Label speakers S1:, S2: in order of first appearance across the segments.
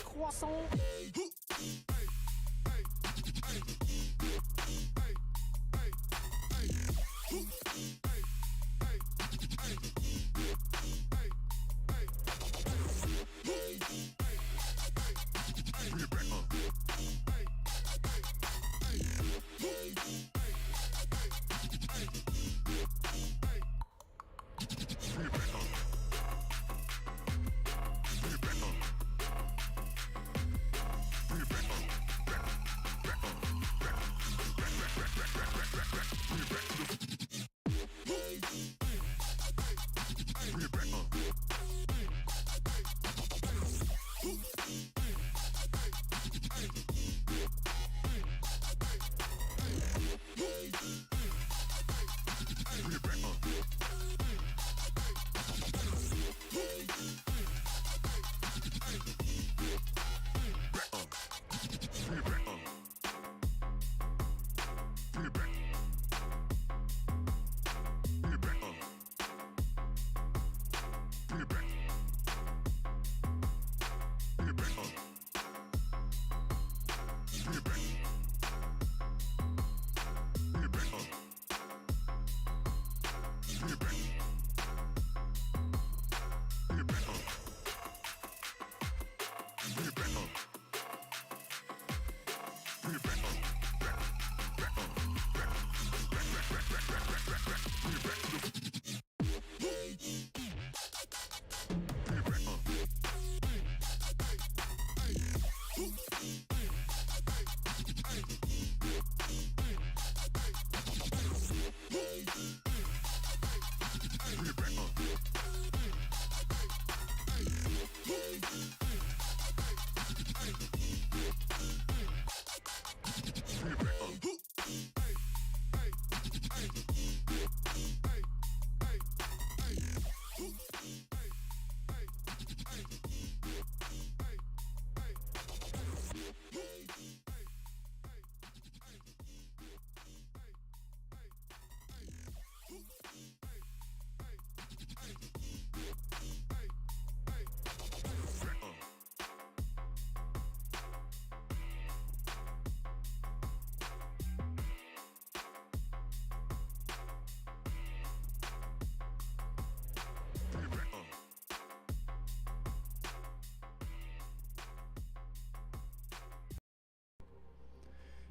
S1: Croissant.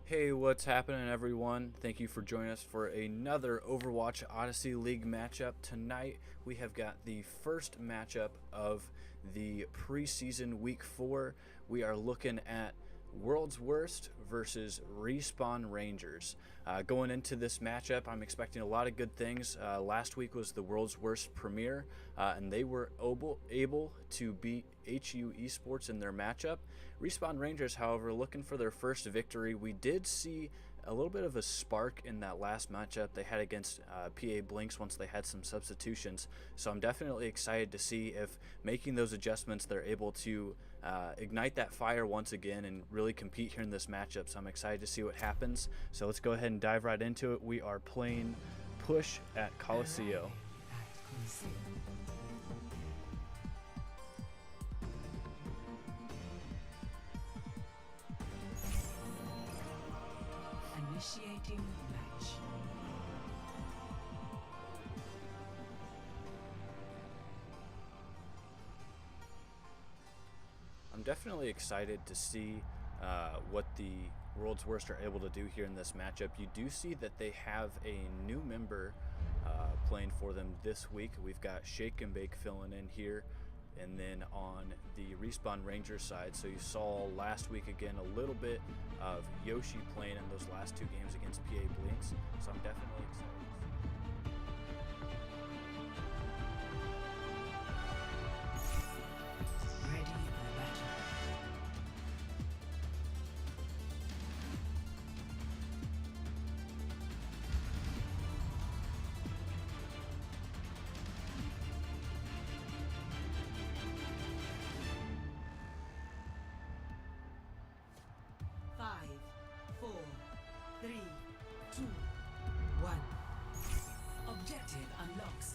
S2: Hey, what's happening, everyone? Thank you for joining us for another Overwatch Odyssey League matchup. Tonight, we have got the first matchup of the preseason week 4. We are looking at World's Worst versus Respawn Rangers. Going into this matchup, I'm expecting a lot of good things. Last week was the World's Worst premiere, and they were able to beat HU Esports in their matchup. Respawn Rangers, however, looking for their first victory. We did see a little bit of a spark in that last matchup they had against PA Blinks once they had some substitutions. So I'm definitely excited to see if making those adjustments they're able to ignite that fire once again and really compete here in this matchup. So I'm excited to see what happens. So let's go ahead and dive right into it. We are playing Push at Coliseo.
S3: Initiating match.
S2: I'm definitely excited to see what the World's Worst are able to do here in this matchup. You do see that they have a new member playing for them this week. We've got Shake and Bake filling in here. And then on the Respawn Rangers side, so you saw last week again a little bit of Yoshi playing in those last 2 games against PA Blinks. So I'm definitely excited.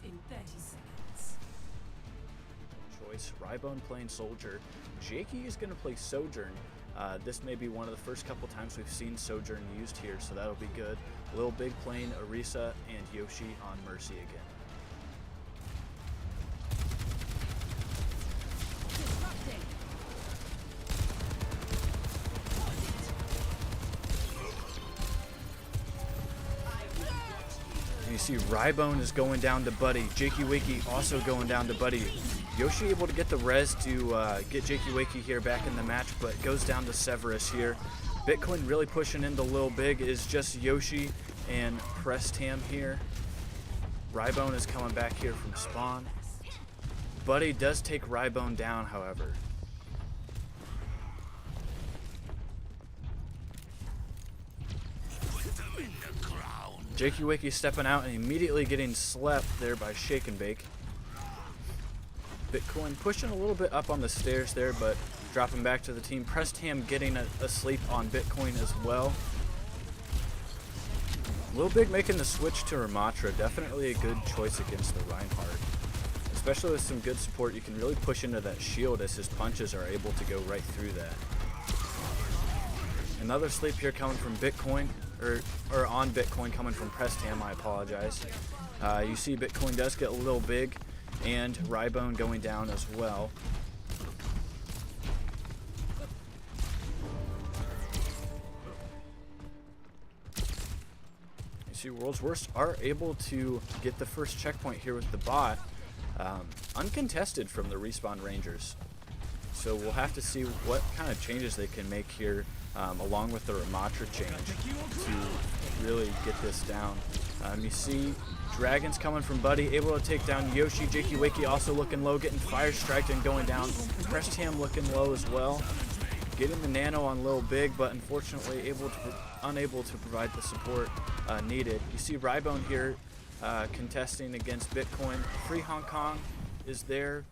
S3: in 30 seconds.
S2: Choice. Rybone playing Soldier. Jakey is going to play Sojourn. This may be one of the first couple times we've seen Sojourn used here, so that'll be good. Lil Big playing Orisa and Yoshi on Mercy again. You see Rybone is going down to Buddy. Jakey Wakey also going down to Buddy. Yoshi able to get the res to get Jakey Wakey here back in the match, but goes down to Severus here. Bitcoin really pushing into Lil Big is just Yoshi and Prestam here. Rybone is coming back here from spawn. Buddy does take Rybone down, however. Jakey Wakey stepping out and immediately getting slept there by Shake and Bake. Bitcoin pushing a little bit up on the stairs there, but dropping back to the team. Prestam getting asleep on Bitcoin as well. Lil Big making the switch to Ramatra. Definitely a good choice against the Reinhardt. Especially with some good support, you can really push into that shield as his punches are able to go right through that. Another sleep here coming from Bitcoin. Or on Bitcoin coming from Prestam, I apologize. You see Bitcoin does get a little big, and Rybone going down as well. You see World's Worst are able to get the first checkpoint here with the bot, uncontested from the Respawn Rangers. So we'll have to see what kind of changes they can make here, along with the Ramatra change, to really get this down. You see Dragons coming from Buddy, able to take down Yoshi. Jakey Wakey also looking low, getting fire striked and going down. Prestam looking low as well. Getting the nano on Lil Big, but unfortunately unable to provide the support needed. You see Rybone here contesting against Bitcoin. Free Hong Kong is there,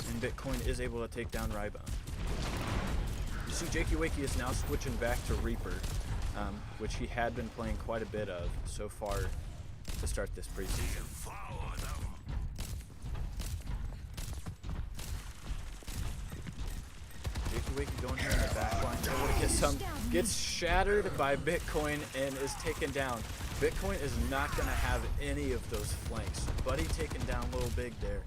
S2: and Bitcoin is able to take down Rybone. You see Jakey Wakey is now switching back to Reaper, which he had been playing quite a bit of so far to start this preseason. Jakey Wakey going here in the back line, able to get some, gets shattered by Bitcoin and is taken down. Bitcoin is not going to have any of those flanks. Buddy taking down Lil Big there.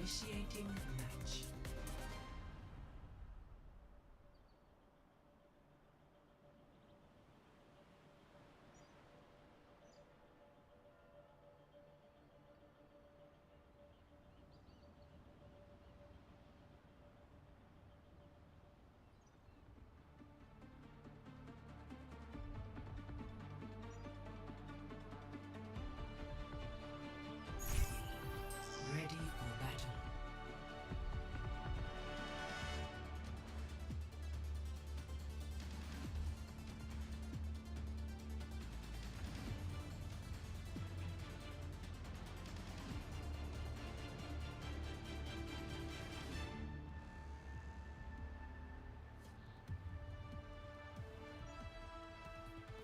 S3: Initiating match. Ready for battle.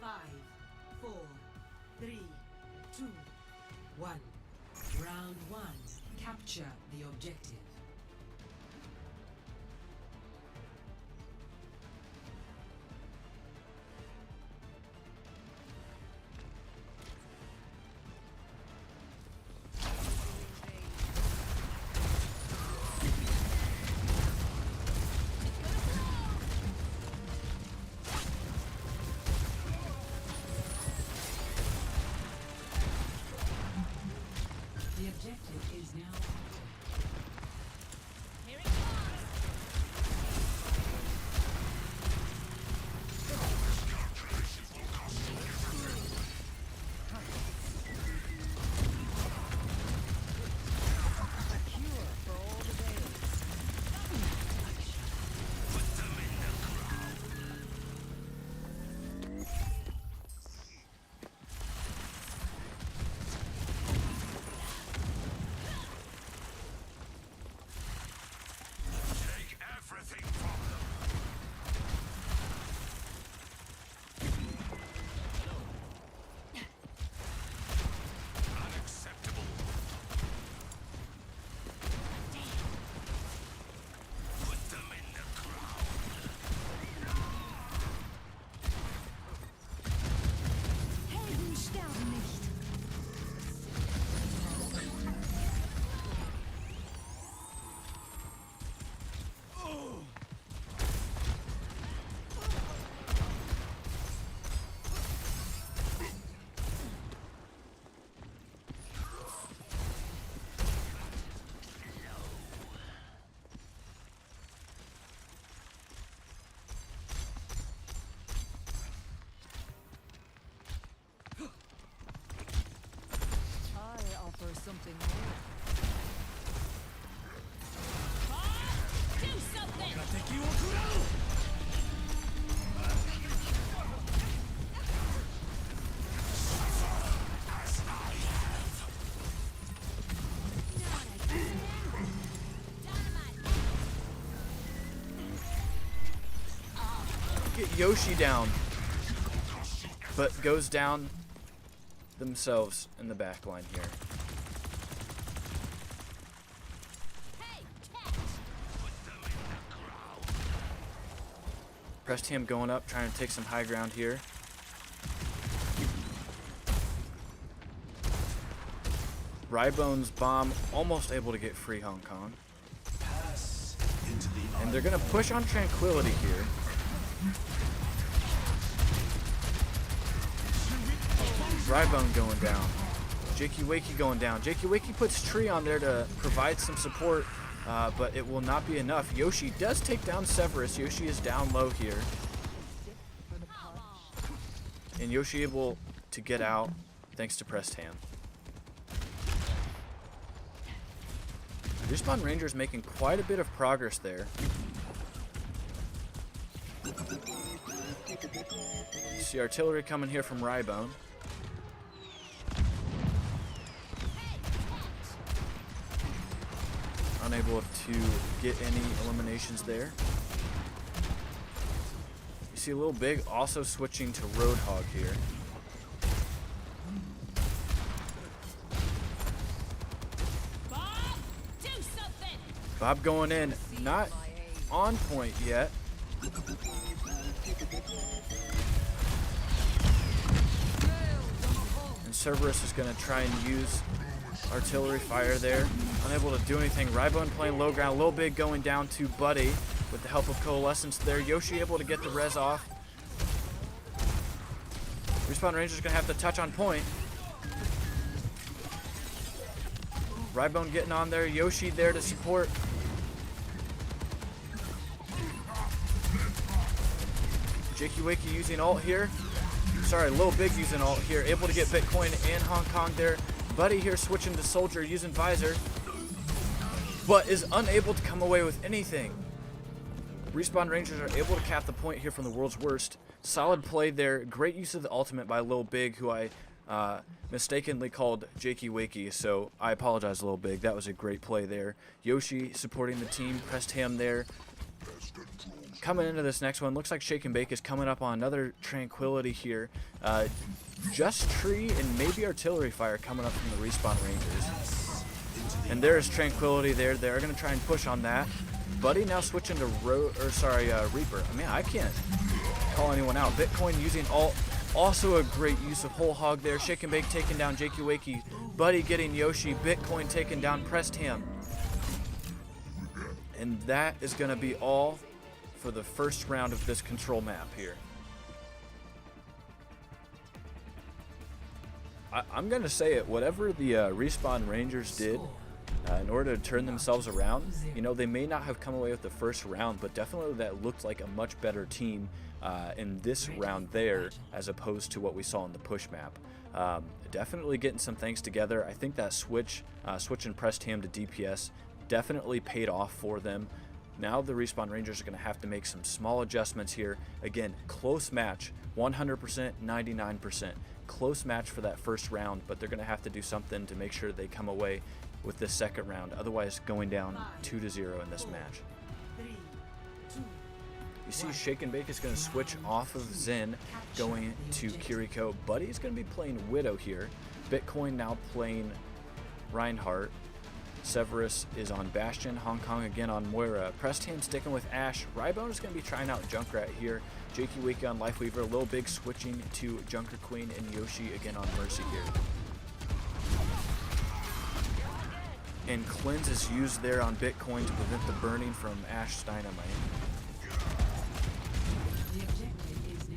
S3: Five, four, three, two, one. Round one. Capture the objective. The objective is now
S1: Here it comes!
S4: Helden sterben nicht. I offer something more.
S1: Do something!
S2: Get Yoshi down, but goes down themselves in the back line here.
S1: Hey, catch!
S2: Pressed him going up, trying to take some high ground here. Rybone's bomb almost able to get free Hong Kong. And they're going to push on Tranquility here. Rybone going down. Jakey Wakey going down. Jakey Wakey puts Tree on there to provide some support, but it will not be enough. Yoshi does take down Severus. Yoshi is down low here. And Yoshi able to get out thanks to pressed hand. Respawn Rangers making quite a bit of progress there. See artillery coming here from Rybone. Unable to get any eliminations there. You see a little big also switching to Roadhog here.
S1: Bob, do something!
S2: Bob going in, not on point yet. And Cerberus is going to try and use Artillery fire there. Unable to do anything. Rybone playing low ground. Lil Big going down to Buddy with the help of Coalescence there. Yoshi able to get the res off. Respawn Ranger's going to have to touch on point. Rybone getting on there. Yoshi there to support. Jakey Wakey using ult here. Sorry, Lil Big using ult here. Able to get Bitcoin and Hong Kong there. Buddy here switching to Soldier using Visor, but is unable to come away with anything. Respawn Rangers are able to cap the point here from the world's worst. Solid play there. Great use of the ultimate by Lil Big, who I mistakenly called Jakey Wakey, so I apologize, Lil Big. That was a great play there. Yoshi supporting the team. Pressed him there. Coming into this next one, looks like Shake and Bake is coming up on another Tranquility here. Just Tree and maybe Artillery Fire coming up from the Respawn Rangers. And there's Tranquility there. They're going to try and push on that. Buddy now switching to Reaper. I mean, I can't call anyone out. Bitcoin using ult. Also a great use of Whole Hog there. Shake and Bake taking down Jakey Wakey. Buddy getting Yoshi. Bitcoin taking down Pressed Ham. And that is going to be all for the first round of this control map here. I'm going to say it, whatever the Respawn Rangers did in order to turn themselves around, you know, they may not have come away with the first round, but definitely that looked like a much better team in this round there as opposed to what we saw in the push map. Definitely getting some things together. I think that switch and Pressed Ham to DPS definitely paid off for them. Now the Respawn Rangers are going to have to make some small adjustments here. Again, close match, 100%, 99%. Close match for that first round, but they're going to have to do something to make sure they come away with this second round. Otherwise, going down 2-0 in this match. You see Shake and Bake is going to switch off of Zen, going to Kiriko. Buddy's going to be playing Widow here. Bitcoin now playing Reinhardt. Severus is on Bastion. Hong Kong again on Moira. Pressed Ham sticking with Ashe. Rybone is going to be trying out Junkrat here. Jakey Wakey on Lifeweaver. Lil Big switching to Junker Queen, and Yoshi again on Mercy here. And Cleanse is used there on Bitcoin to prevent the burning from Ashe's Dynamite.
S3: The objective is now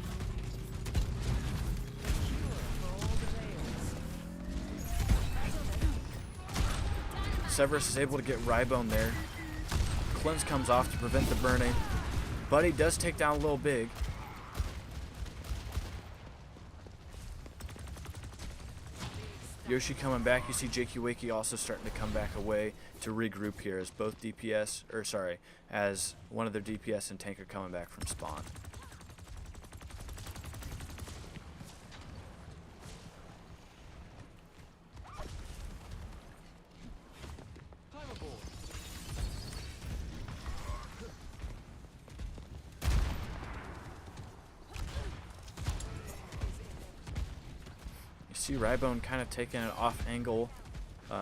S2: Severus is able to get Rybone there. Cleanse comes off to prevent the burning. Buddy does take down Lil Big. Yoshi coming back. You see Jakey Wakey also starting to come back away to regroup here as both DPS, as one of their DPS and tank are coming back from spawn. See Rybone kind of taking it off angle,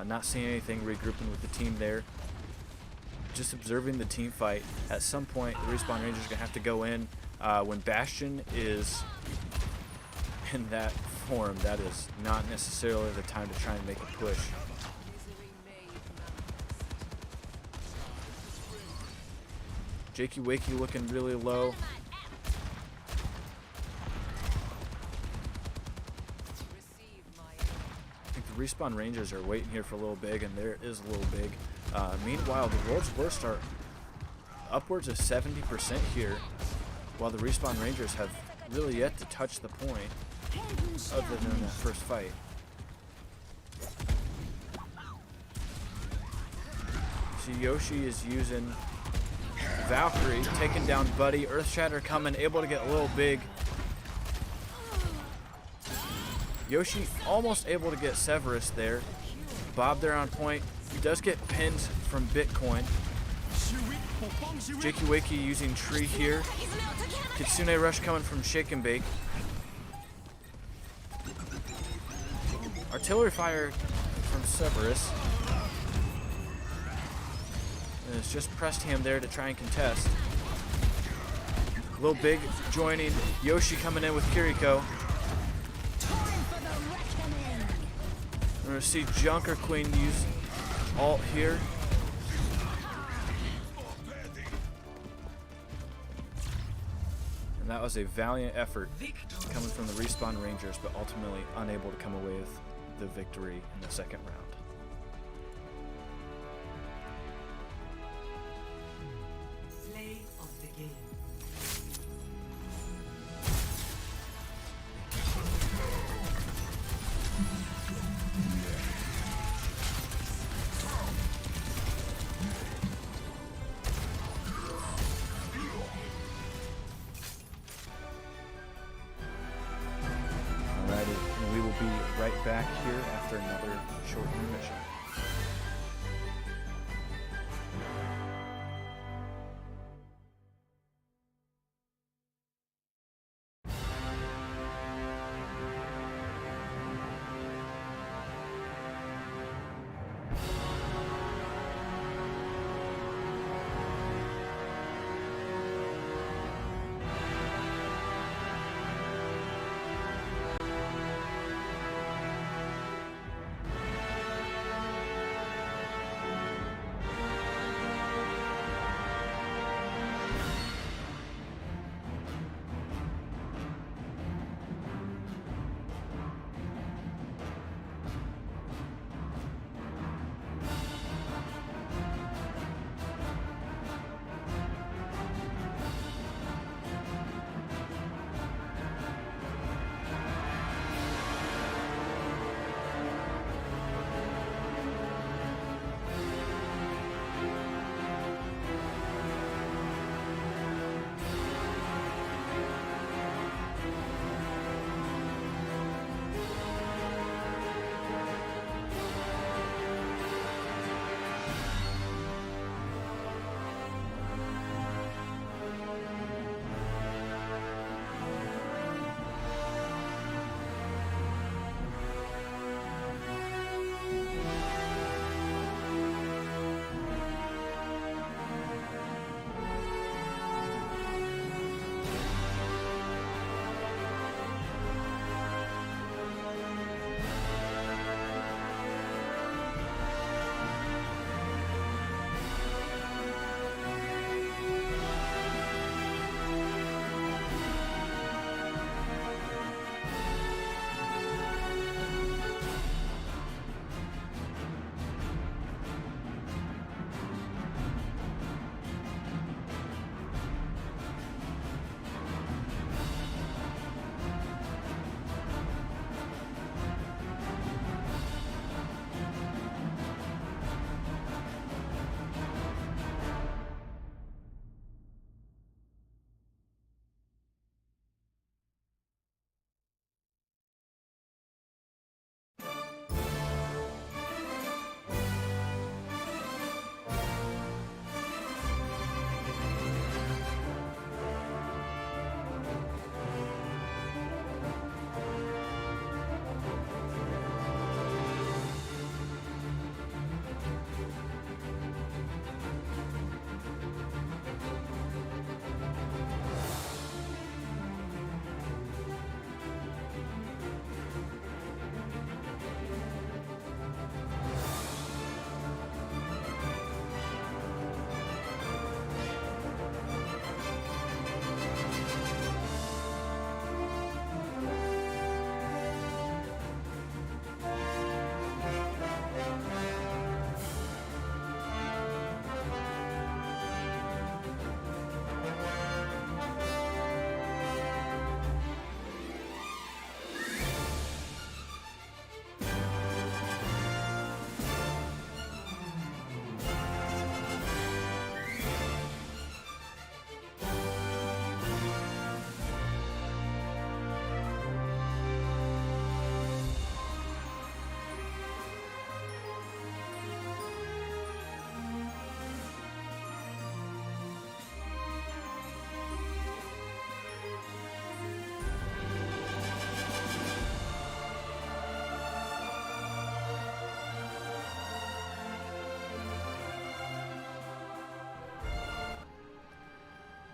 S2: not seeing anything, regrouping with the team there. Just observing the team fight. At some point, the Respawn Rangers are going to have to go in. When Bastion is in that form, that is not necessarily the time to try and make a push. Jakey Wakey looking really low. Respawn Rangers are waiting here for Lil Big, and there is Lil Big. Meanwhile, the world's worst are upwards of 70% here, while the Respawn Rangers have really yet to touch the point other than that first fight. See, Yoshi is using Valkyrie, taking down Buddy. Earthshatter coming, able to get Lil Big. Yoshi almost able to get Severus there. Bob there on point. He does get pinned from Bitcoin. Jakey Wakey using Tree here. Kitsune Rush coming from Shake and Bake. Artillery fire from Severus. And it's just Pressed Ham there to try and contest. Lil Big joining. Yoshi coming in with Kiriko. We're going to see Junker Queen use ult here. And that was a valiant effort coming from the Respawn Rangers, but ultimately unable to come away with the victory in the second round.
S3: Play of the game.
S2: Alrighty, and we will be right back here after another short intermission.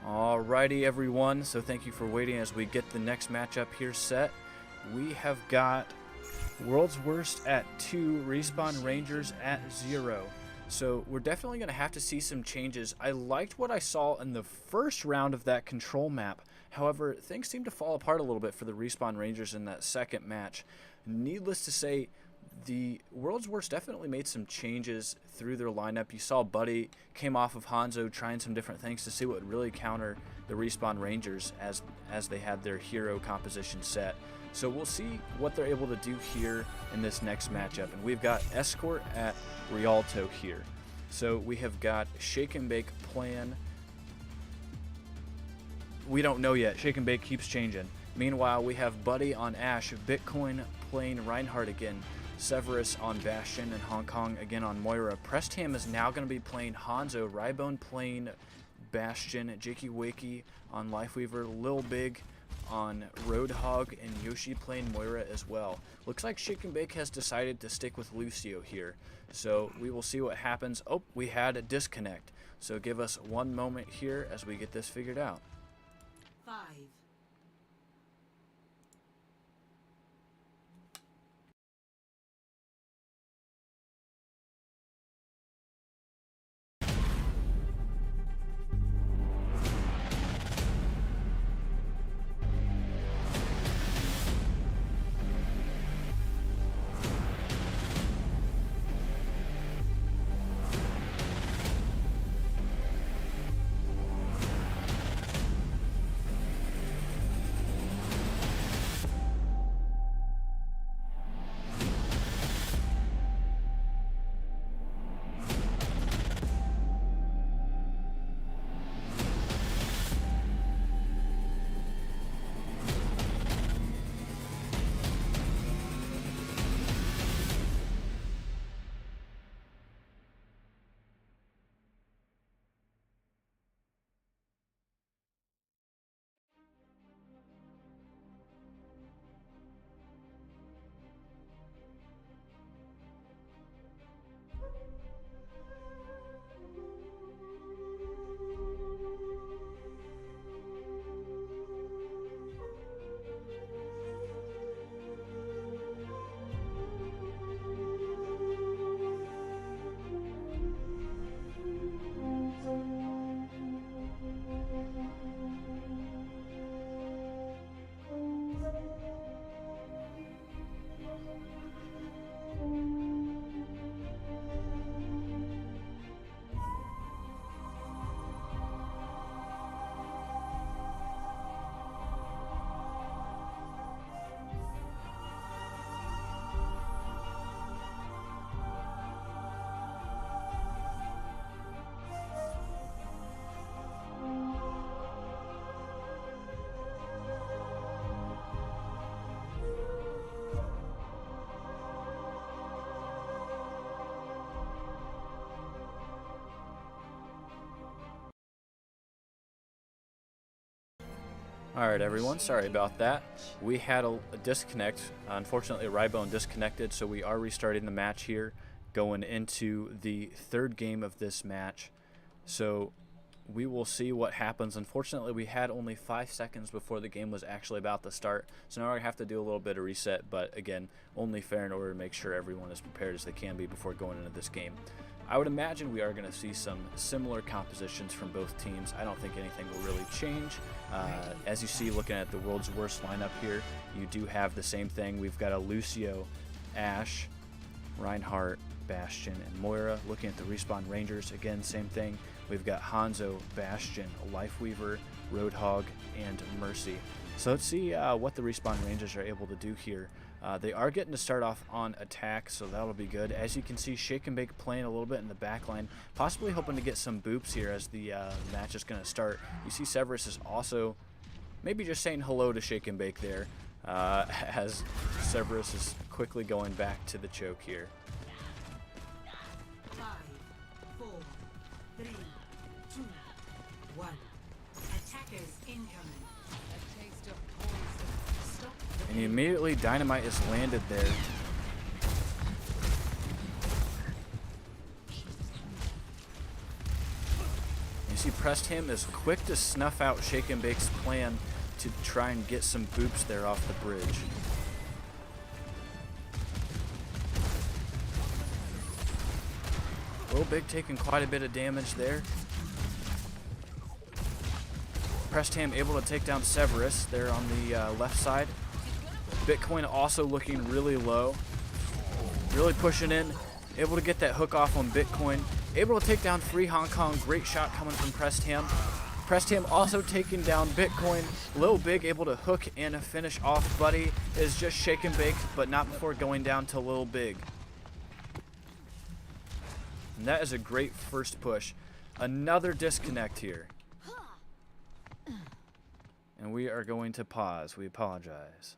S2: Alrighty, everyone. So thank you for waiting as we get the next matchup here set. We have got World's Worst at 2, Respawn Rangers at 0. So we're definitely going to have to see some changes. I liked what I saw in the first round of that control map. However, things seem to fall apart a little bit for the Respawn Rangers in that second match. Needless to say, the World's Worst definitely made some changes through their lineup. You saw Buddy came off of Hanzo trying some different things to see what would really counter the Respawn Rangers as they had their hero composition set. So we'll see what they're able to do here in this next matchup. And we've got Escort at Rialto here. So we have got Shake and Bake plan. We don't know yet. Shake and Bake keeps changing. Meanwhile, we have Buddy on Ashe, Bitcoin playing Reinhardt again, Severus on Bastion, and Hong Kong again on Moira. Prestham is now going to be playing Hanzo, Rybone playing Bastion, Jakey Wakey on Lifeweaver, Lil Big on Roadhog, and Yoshi playing Moira as well. Looks like Shake and Bake has decided to stick with Lucio here. So we will see what happens. Oh, we had a disconnect. So give us one moment here as we get this figured out.
S3: 5.
S2: Alright everyone, sorry about that. We had a disconnect. Unfortunately, Rybone disconnected, so we are restarting the match here, going into the third game of this match. So we will see what happens. Unfortunately, we had only 5 seconds before the game was actually about to start, so now we're going to have to do a little bit of reset, but again, only fair in order to make sure everyone is prepared as they can be before going into this game. I would imagine we are going to see some similar compositions from both teams. I don't think anything will really change. As you see, looking at the World's Worst lineup here, you do have the same thing. We've got a Lucio, Ashe, Reinhardt, Bastion, and Moira. Looking at the Respawn Rangers, again, same thing. We've got Hanzo, Bastion, Lifeweaver, Roadhog, and Mercy. So let's see what the Respawn Rangers are able to do here. They are getting to start off on attack, so that'll be good. As you can see, Shake and Bake playing a little bit in the back line, possibly hoping to get some boops here as the match is going to start. You see Severus is also maybe just saying hello to Shake and Bake there, as Severus is quickly going back to the choke here.
S3: 5, 4, 3, 2, 1. Attackers incoming.
S4: A taste of poison.
S3: Stop.
S2: And immediately Dynamite is landed there. You see Prestham is quick to snuff out Shake and Bake's plan to try and get some boops there off the bridge. Little Big taking quite a bit of damage there. Prestam able to take down Severus there on the left side. Bitcoin also looking really low. Really pushing in. Able to get that hook off on Bitcoin. Able to take down Free Hong Kong. Great shot coming from Prestam. Prestam also taking down Bitcoin. Lil Big able to hook and finish off Buddy. Is just shake and bake, but not before going down to Lil Big. And that is a great first push. Another disconnect here. And we are going to pause. We apologize.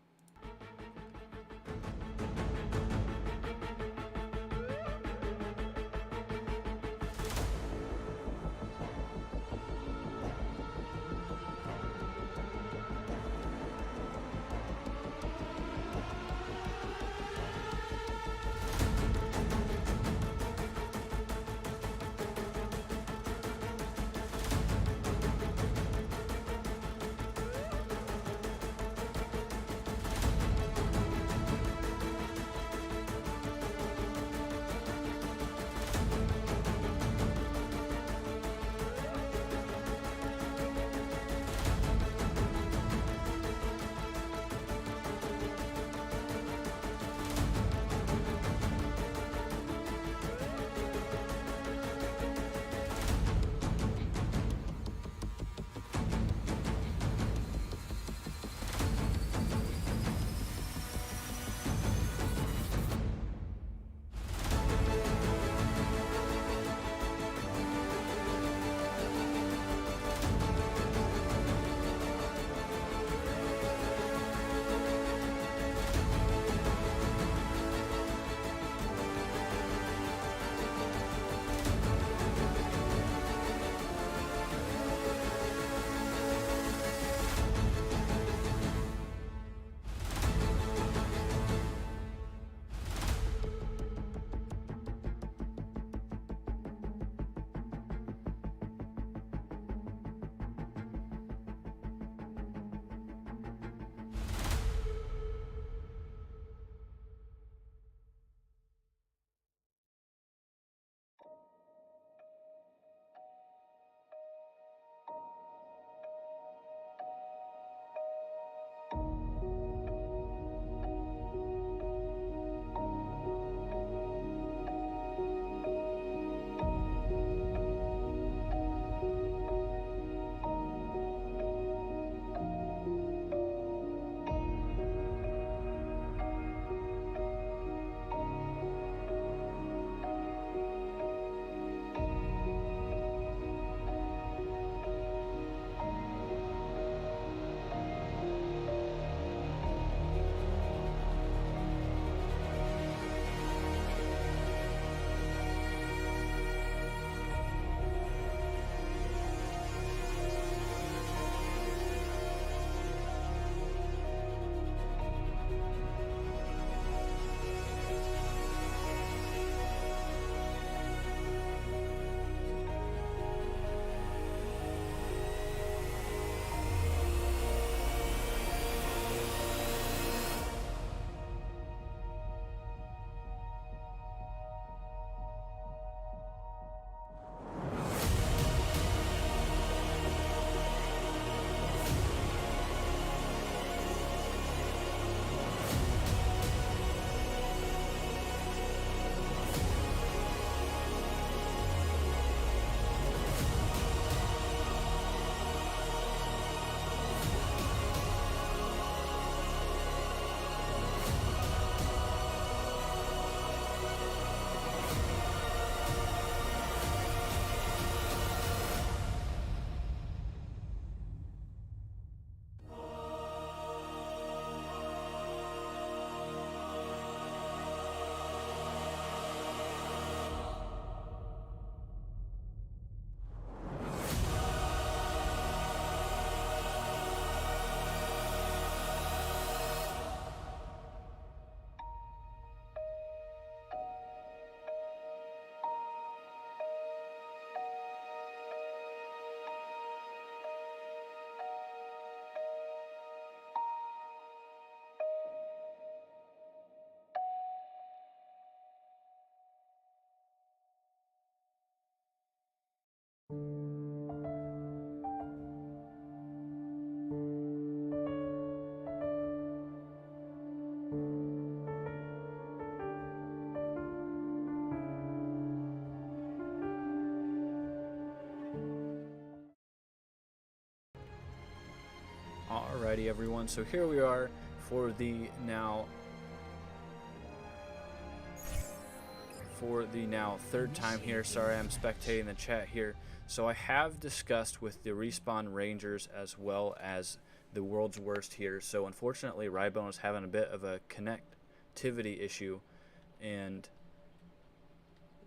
S2: Alrighty everyone, so here we are for the now third time here. Sorry, I'm spectating the chat here. So I have discussed with the Respawn Rangers as well as the World's Worst here. So unfortunately Rybone is having a bit of a connectivity issue, and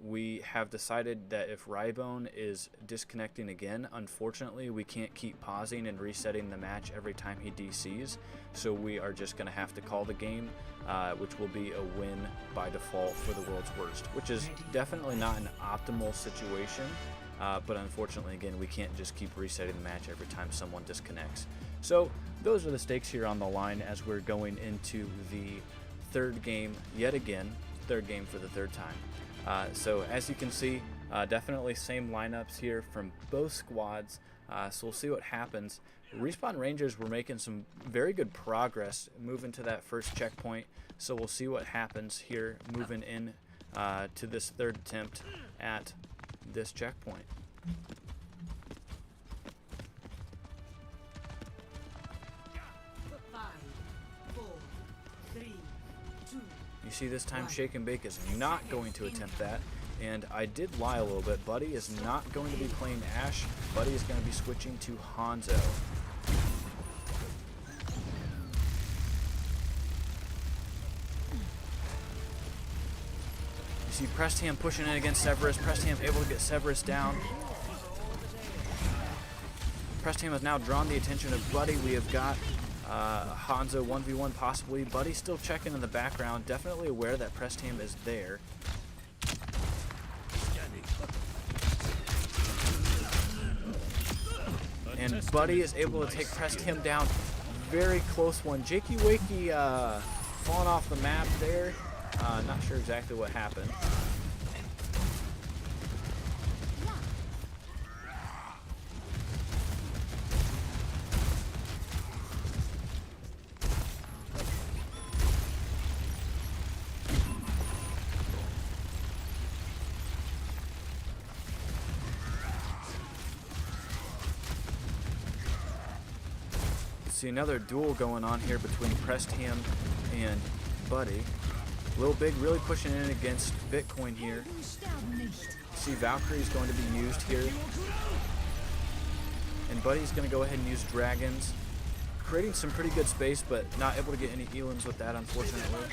S2: we have decided that if Rybone is disconnecting again, unfortunately we can't keep pausing and resetting the match every time he DCs, so we are just going to have to call the game, which will be a win by default for the World's Worst, which is definitely not an optimal situation, but unfortunately again we can't just keep resetting the match every time someone disconnects. So those are the stakes here on the line as we're going into the third game yet again, third game for the third time. So as you can see, definitely same lineups here from both squads, so we'll see what happens. Respawn Rangers were making some very good progress moving to that first checkpoint, so we'll see what happens here moving in to this third attempt at this checkpoint. You see this time Shake and Bake is not going to attempt that, and I did lie a little bit. Buddy is not going to be playing Ashe. Buddy is going to be switching to Hanzo. You see Prestham pushing in against Severus. Prestham able to get Severus down. Prestham has now drawn the attention of Buddy. We have got Hanzo 1v1 possibly. Buddy still checking in the background, definitely aware that Prestham is there. And Buddy is able to take Prestham down. Very close one. Jakey Wakey falling off the map there. Not sure exactly what happened. See another duel going on here between Prestham and Buddy. Lil Big really pushing in against Bitcoin here. See Valkyrie is going to be used here. And Buddy's going to go ahead and use Dragons. Creating some pretty good space, but not able to get any elims with that, unfortunately.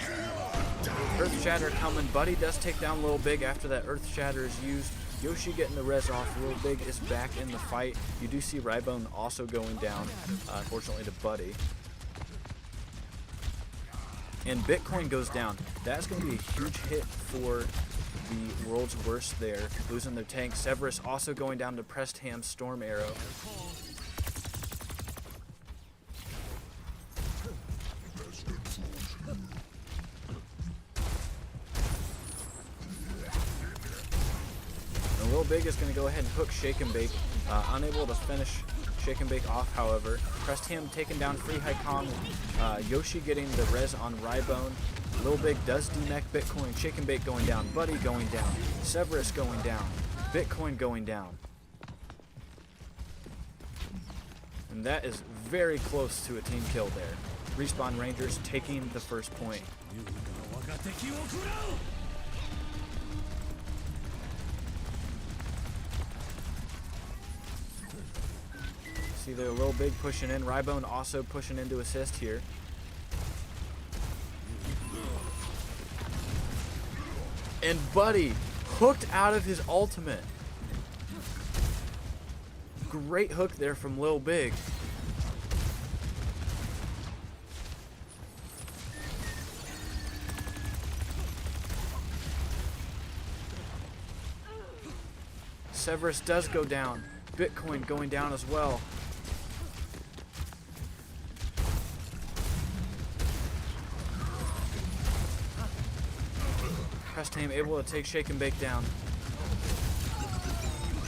S2: Earth Shatter coming. Buddy does take down Lil Big after that Earth Shatter is used. Yoshi getting the res off. Lil Big is back in the fight. You do see Rybone also going down, unfortunately, to Buddy. And Bitcoin goes down. That's going to be a huge hit for the World's Worst there, losing their tank. Severus also going down to Prestham Storm Arrow. Lil Big is going to go ahead and hook Shake and Bake. Unable to finish Shake and Bake off, however. Prestham taking down Free High Kong. Yoshi getting the res on Rybone. Lil Big does demech Bitcoin. Shake and Bake going down. Buddy going down. Severus going down. Bitcoin going down. And that is very close to a team kill there. Respawn Rangers taking the first point. See there, Lil Big pushing in. Rybone also pushing in to assist here. And Buddy hooked out of his ultimate. Great hook there from Lil Big. Severus does go down. Bitcoin going down as well. Prestham able to take Shake and Bake down.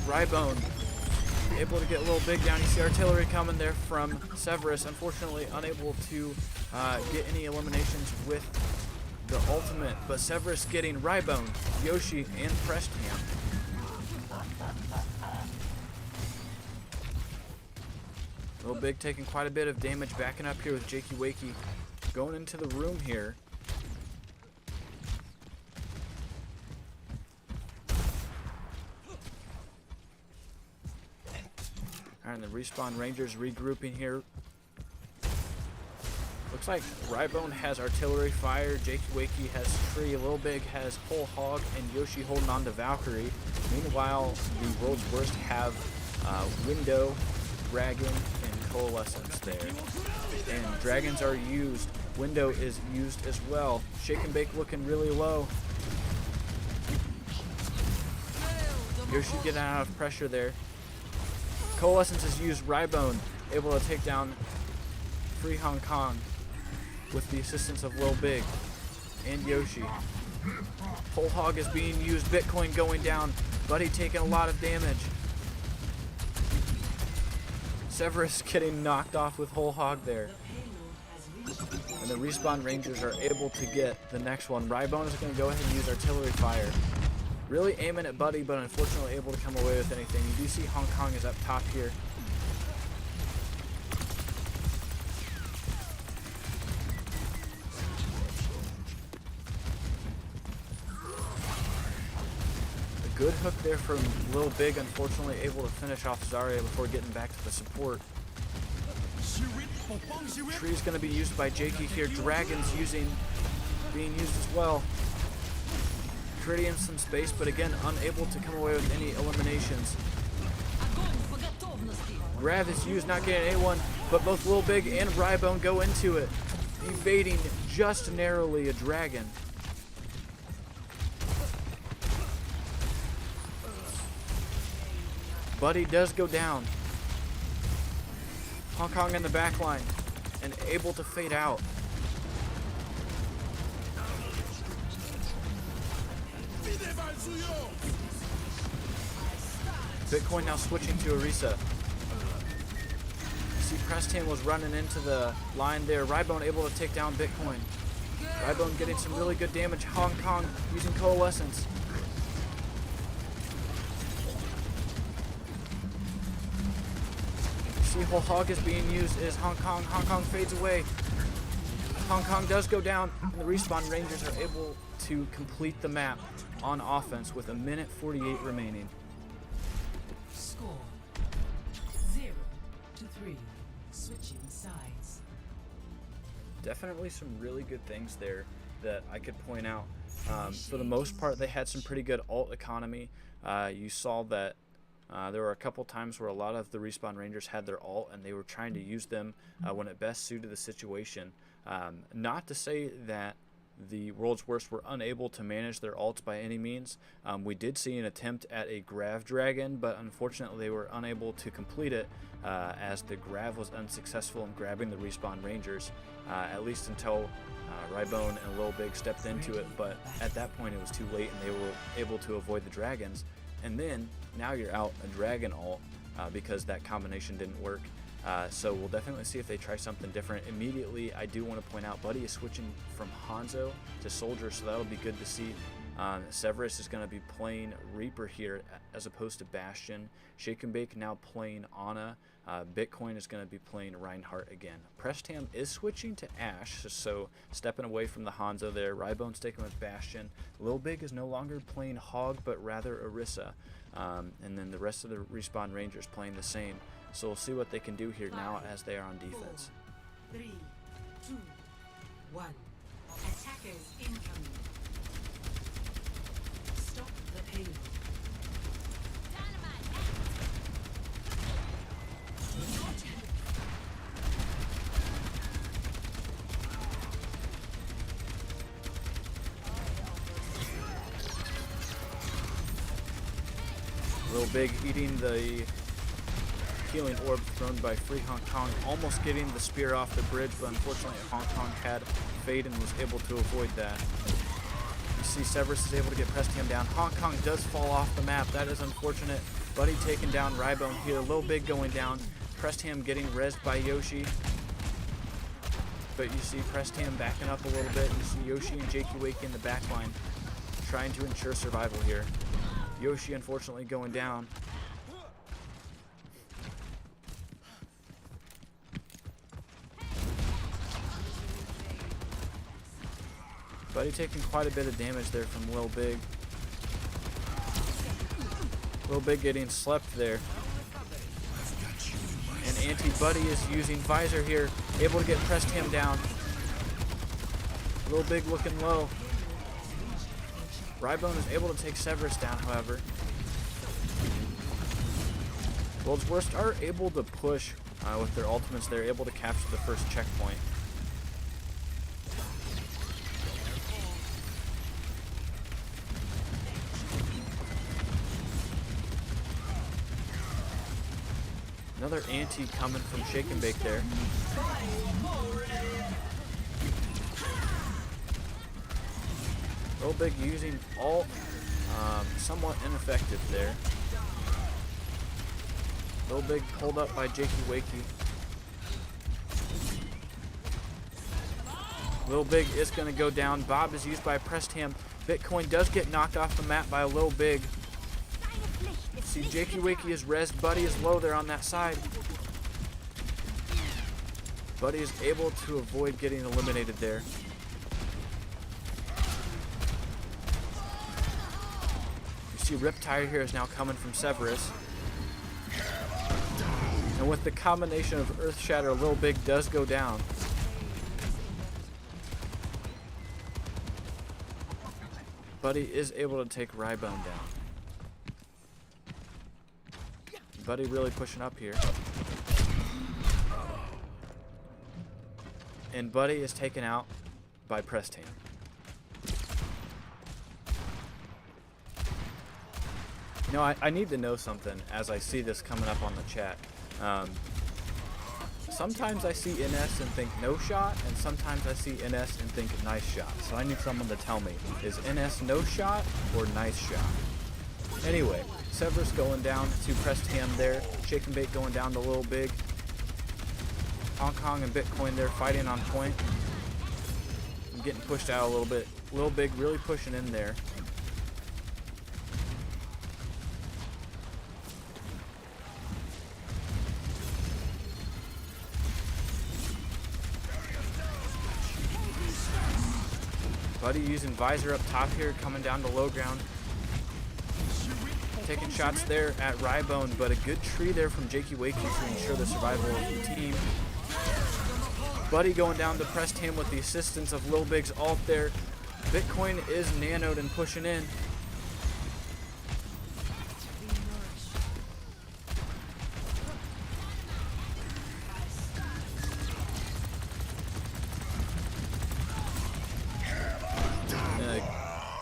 S2: Rybone able to get a little Big down. You see artillery coming there from Severus. Unfortunately unable to get any eliminations with the ultimate. But Severus getting Rybone, Yoshi, and Prestham. Little Big taking quite a bit of damage, backing up here with Jakey Wakey. Going into the room here. Alright, and the Respawn Rangers regrouping here. Looks like Rybone has artillery fire, Jakey Wakey has Tree, Lil Big has Whole Hog, and Yoshi holding on to Valkyrie. Meanwhile, the World's Worst have Window, Dragon, and Coalescence there. And Dragons are used. Window is used as well. Shake and Bake looking really low. Yoshi getting out of pressure there. Coalescence is used. Rybone able to take down Free Hong Kong with the assistance of Lil Big and Yoshi. Whole Hog is being used. Bitcoin going down. Buddy taking a lot of damage. Severus getting knocked off with Whole Hog there. And the Respawn Rangers are able to get the next one. Rybone is going to go ahead and use artillery fire. Really aiming at Buddy, but unfortunately able to come away with anything. You do see Hong Kong is up top here. A good hook there from Lil Big, unfortunately able to finish off Zarya before getting back to the support. Tree's going to be used by Jakey here. Dragon's being used as well. Creating some space, but again, unable to come away with any eliminations. Grav is used, not getting anyone, but both Lil Big and Rybone go into it, evading just narrowly a dragon. Buddy does go down. Hong Kong in the back line and able to fade out. Bitcoin now switching to Orisa. See, Preston was running into the line there. Rybone able to take down Bitcoin. Rybone getting some really good damage. Hong Kong using Coalescence. See, Whole Hog is being used as Hong Kong. Hong Kong fades away. Hong Kong does go down, and the Respawn Rangers are able to complete the map on offense with 1:48 remaining.
S3: Score 0-3. Switching sides.
S2: Definitely some really good things there that I could point out. For the most part, they had some pretty good ult economy. You saw that there were a couple times where a lot of the Respawn Rangers had their ult and they were trying to use them when it best suited the situation. Not to say that the World's Worst were unable to manage their ults by any means. We did see an attempt at a Grav Dragon, but unfortunately they were unable to complete it as the Grav was unsuccessful in grabbing the Respawn Rangers, at least until Rybone and Lil Big stepped into it, but at that point it was too late and they were able to avoid the dragons. And then now you're out a dragon ult because that combination didn't work. So we'll definitely see if they try something different. Immediately, I do want to point out Buddy is switching from Hanzo to Soldier, so that'll be good to see. Severus is going to be playing Reaper here as opposed to Bastion. Shake and Bake now playing Ana. Bitcoin is going to be playing Reinhardt again. Prestam is switching to Ashe, so stepping away from the Hanzo there. Rybone sticking with Bastion. Lil Big is no longer playing Hog, but rather Orisa. And then the rest of the Respawn Rangers playing the same. So we'll see what they can do here now as they are on defense.
S3: 4, 3, 2, 1. Attackers incoming. Stop the payload.
S2: Lil Big eating the healing orb thrown by Free Hong Kong, almost getting the spear off the bridge, but unfortunately Hong Kong had fade and was able to avoid that. You see Severus is able to get Prestam down. Hong Kong does fall off the map. That is unfortunate. Buddy taking down Rybone here. Lil Big going down. Prestam getting rezzed by Yoshi. But you see Prestam backing up a little bit. You see Yoshi and Jakey Wakey in the back line trying to ensure survival here. Yoshi unfortunately going down. Buddy taking quite a bit of damage there from Lil Big. Lil Big getting slept there. And Anti-Buddy is using Visor here, able to get pressed him down. Lil Big looking low. Rybone is able to take Severus down, however. World's Worst are able to push with their ultimates. They're able to capture the first checkpoint. Another anti coming from Shake and Bake there. Real Big using ult, somewhat ineffective there. Real Big pulled up by Jakey Wakey. Lil Big is going to go down. Bob is used by Pressed Ham. Bitcoin does get knocked off the map by Lil Big. See, Jakey Wakey is rezzed. Buddy is low there on that side. Buddy is able to avoid getting eliminated there. You see Riptide here is now coming from Severus. And with the combination of Earth Shatter, Lil Big does go down. Buddy is able to take Rybone down. Buddy really pushing up here. And Buddy is taken out by Pressed Ham. You know, I need to know something as I see this coming up on the chat. Sometimes I see NS and think no shot, and sometimes I see NS and think nice shot. So I need someone to tell me, is NS no shot or nice shot? Anyway, Severus going down to Pressed Ham there. Shake and Bake going down to Lil Big. Hong Kong and Bitcoin there fighting on point. I'm getting pushed out a little bit. Lil Big really pushing in there. Buddy using Visor up top here, coming down to low ground. Taking shots there at Rybone, but a good tree there from Jakey Wakey to ensure the survival of the team. Buddy going down to Pressed Ham with the assistance of Lil Big's ult there. Bitcoin is nanoed and pushing in.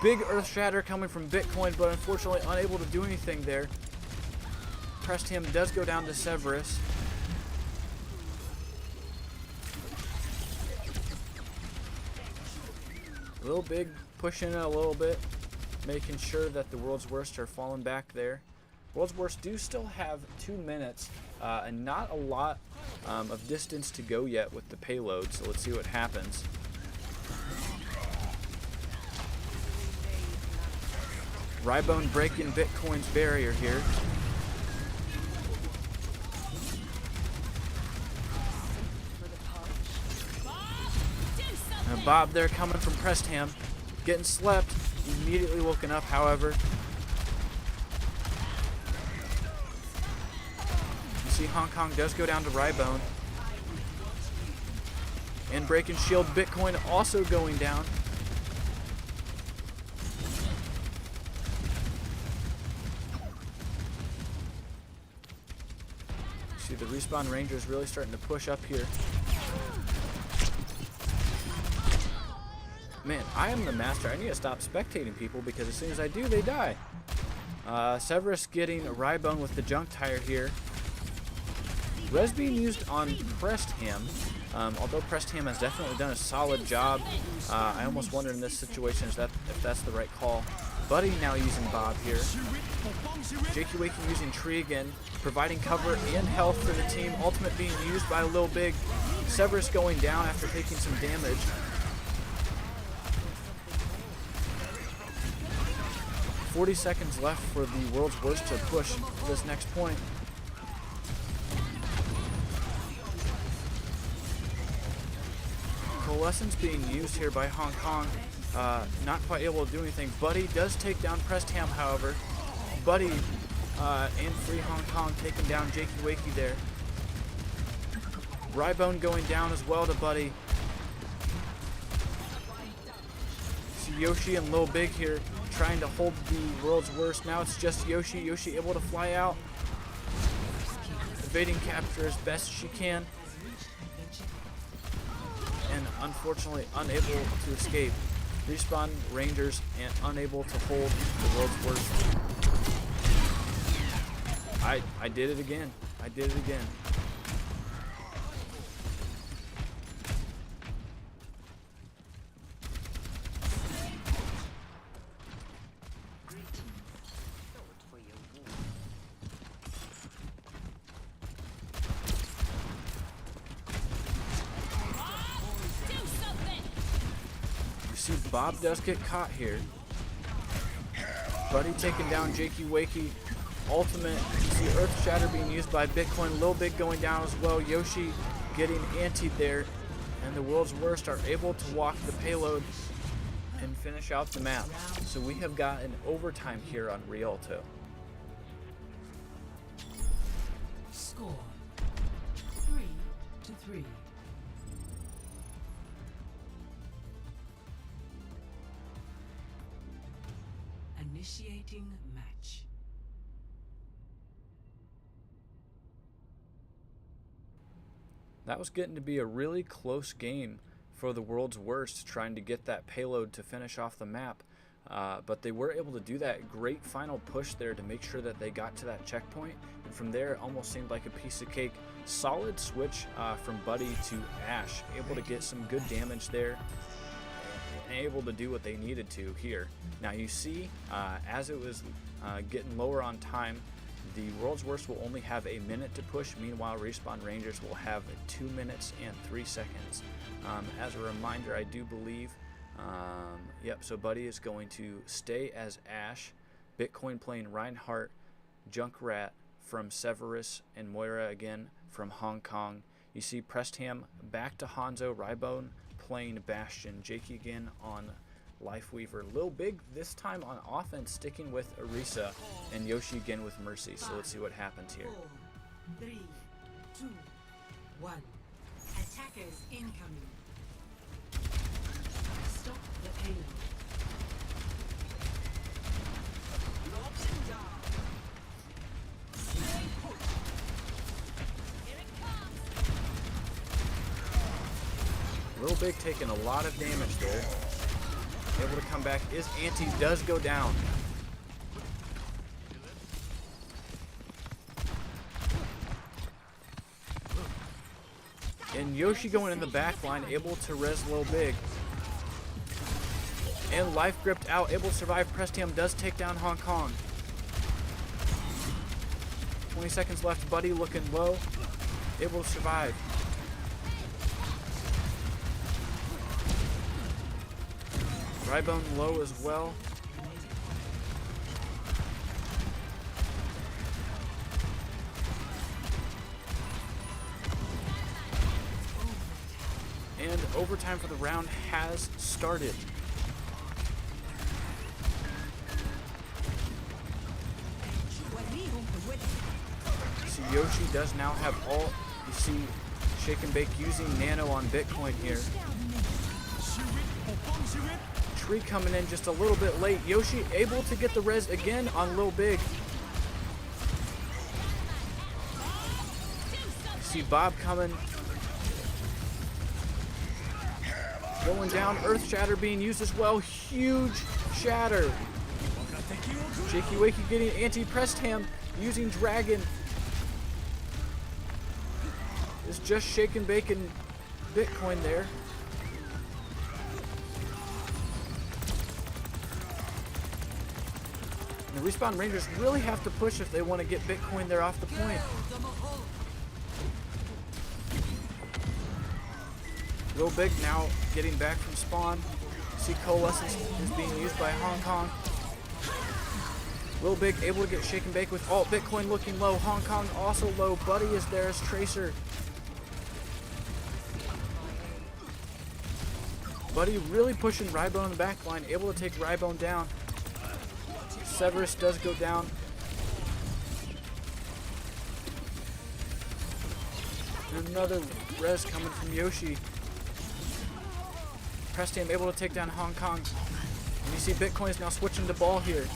S2: Big Earth Shatter coming from Bitcoin, but unfortunately unable to do anything there. Pressed Ham does go down to Severus. Lil Big pushing in a little bit, making sure that the World's Worst are falling back there. World's Worst do still have 2 minutes and not a lot of distance to go yet with the payload, so let's see what happens. Rybone breaking Bitcoin's barrier here. And Bob there coming from Pressed Ham, getting slept, immediately woken up, however. You see Hong Kong does go down to Rybone. And breaking shield, Bitcoin also going down. See the Respawn Rangers really starting to push up here. Man, I am the master. I need to stop spectating people because as soon as I do, they die. Severus getting a Rybone with the junk tire here. Res being used on Pressed Ham. Although Pressed Ham has definitely done a solid job, I almost wonder in this situation if that's the right call. Buddy now using Bob here. Jakey Wakey using Tree again, providing cover and health for the team. Ultimate being used by Lil Big. Severus going down after taking some damage. "40 seconds left for the World's Worst to push this next point. Coalescence being used here by Hong Kong. not quite able to do anything. Buddy does take down Prestham, however. Buddy and Free Hong Kong taking down Jakey Wakey there. Rybone going down as well to Buddy. See Yoshi and Lil Big here trying to hold the world's worst. Now it's just Yoshi. Yoshi able to fly out. Evading capture as best she can. And unfortunately unable to escape. Respawn Rangers and unable to hold the world's worst. I did it again. I did it again. See, Bob does get caught here. Buddy taking down Jakey Wakey. Ultimate. You see Earth Shatter being used by Bitcoin. Lil Big going down as well. Yoshi getting antied there. And the world's worst are able to walk the payload and finish out the map. So we have got an overtime here on Rialto.
S3: Score 3-3. Initiating match.
S2: That was getting to be a really close game for the world's worst, trying to get that payload to finish off the map. But they were able to do that great final push there to make sure that they got to that checkpoint. And from there, it almost seemed like a piece of cake. Solid switch from Buddy to Ash. Able to get some good damage there. And able to do what they needed to here. Now you see, as it was getting lower on time, the world's worst will only have a minute to push. Meanwhile, Respawn Rangers will have 2 minutes and 3 seconds. As a reminder, I do believe, yep, so Buddy is going to stay as Ash, Bitcoin playing Reinhardt, Junkrat from Severus, and Moira again from Hong Kong. You see Prestham back to Hanzo, Rybone playing Bastion, Jakey again on Lifeweaver, Lil Big this time on offense sticking with Orisa, and Yoshi again with Mercy. So let's see what happens here.
S3: 4, 3, 2, 1. Attackers incoming. Stop the payload.
S2: Lil Big taking a lot of damage there. Able to come back. His ante does go down. And Yoshi going in the back line, able to res Lil Big. And life gripped out, able to survive. Prestham does take down Hong Kong. 20 seconds left. Buddy looking low, able to survive. Rybone low as well. And overtime for the round has started. See, Yoshi does now have all. You see, Shake and Bake using Nano on Bitcoin here. Tree coming in just a little bit late. Yoshi able to get the res again on Lil Big. You see Bob coming. Going down. Earth Shatter being used as well. Huge shatter. Jakey Wakey getting anti-Prestham using Dragon. It's just Shake and Bake and Bitcoin there. The Respawn Rangers really have to push if they want to get Bitcoin there off the point. Lil Big now getting back from spawn. See Coalescence is being used by Hong Kong. Lil Big able to get Shake and Bake with alt. Bitcoin looking low. Hong Kong also low. Buddy is there as Tracer. Buddy really pushing Rybone in the back line, able to take Rybone down. Severus does go down. And another res coming from Yoshi. Prestam able to take down Hong Kong. And you see Bitcoin's now switching to ball here.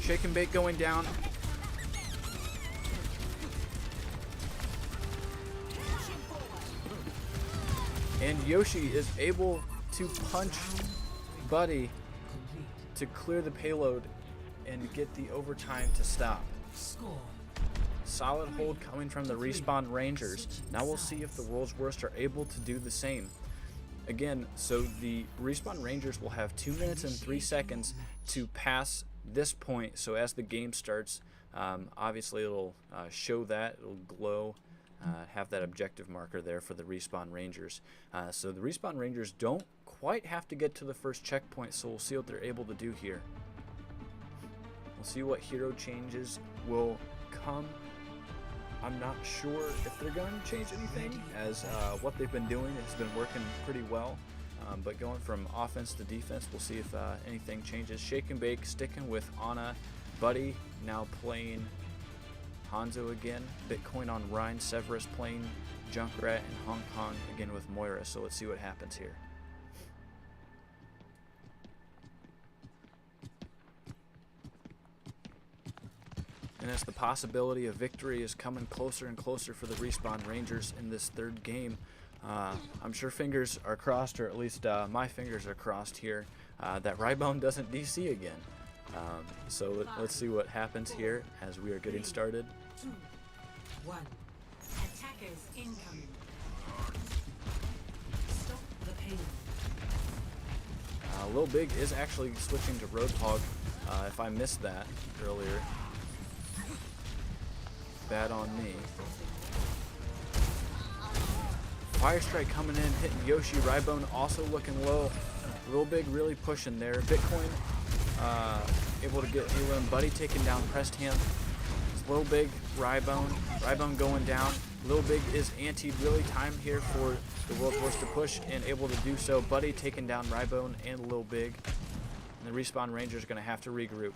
S2: Shake and bake going down. And Yoshi is able to punch Buddy to clear the payload and get the overtime to stop.
S3: Score.
S2: Solid hold coming from the Respawn Rangers. Now we'll see if the World's Worst are able to do the same. Again, so the Respawn Rangers will have 2 minutes and 3 seconds to pass this point. So as the game starts, obviously it'll show that, it'll glow, have that objective marker there for the Respawn Rangers. So the Respawn Rangers don't quite have to get to the first checkpoint, so we'll see what they're able to do here. We'll see what hero changes will come. I'm not sure if they're going to change anything, as what they've been doing has been working pretty well. But going from offense to defense, we'll see if anything changes. Shake and Bake sticking with Ana. Buddy now playing Hanzo again. Bitcoin on Rhine. Severus playing Junkrat, and Hong Kong again with Moira. So let's see what happens here. And as the possibility of victory is coming closer and closer for the Respawn Rangers in this third game, I'm sure fingers are crossed, or at least my fingers are crossed here, that Rybone doesn't DC again. So let's see what happens here as we are getting started.
S3: 2, 1. Attackers incoming. Stop the payload.
S2: Lil Big is actually switching to Roadhog. If I missed that earlier, bad on me. Fire Strike coming in, hitting Yoshi. Rybone also looking low. Lil Big really pushing there. Bitcoin able to get Elam. Buddy taking down Prestham. Lil Big, Rybone going down. Lil Big is anti really timed here for the World's Worst to push and able to do so. Buddy taking down Rybone and Lil Big. And the Respawn Rangers are going to have to regroup.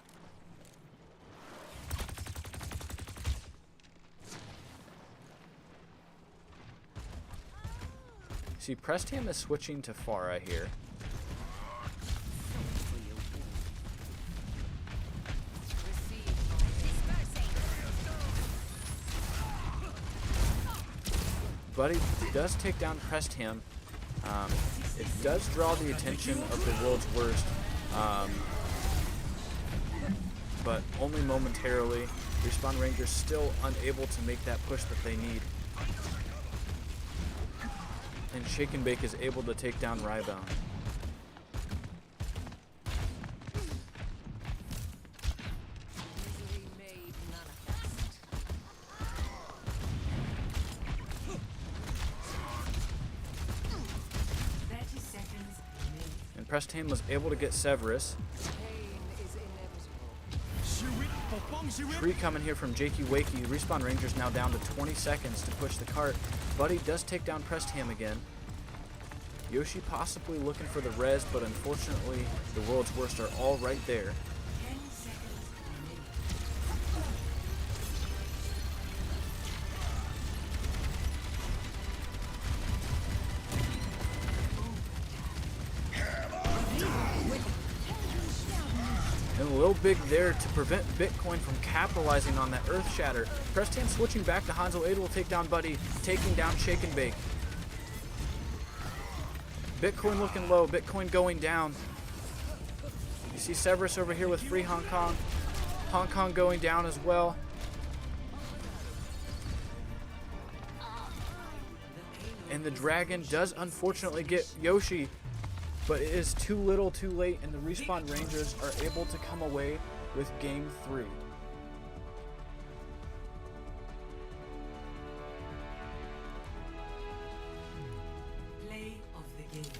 S2: See, Prestham is switching to Pharah here. Buddy does take down Prestham. It does draw the attention of the World's Worst, but only momentarily. Respawn Rangers still unable to make that push that they need. And Shake and Bake is able to take down Rybone.
S4: Misery made manifest.
S2: And Prestham was able to get Severus.
S4: Pain is inevitable.
S2: Tree coming here from Jakey Wakey. Respawn Rangers now down to 20 seconds to push the cart. Buddy does take down Prestham again. Yoshi possibly looking for the res, but unfortunately the World's Worst are all right there.
S3: 10 seconds remaining.
S2: And a little big there to prevent Bitcoin from capitalizing on that Earth Shatter. Prestham switching back to Hanzo. Ada will take down Buddy, taking down Shake and Bake. Bitcoin looking low, Bitcoin going down. You see Severus over here with free Hong Kong. Hong Kong going down as well. And the dragon does unfortunately get Yoshi, but it is too little too late, and the Respawn Rangers are able to come away with Game 3.
S3: Play of the game.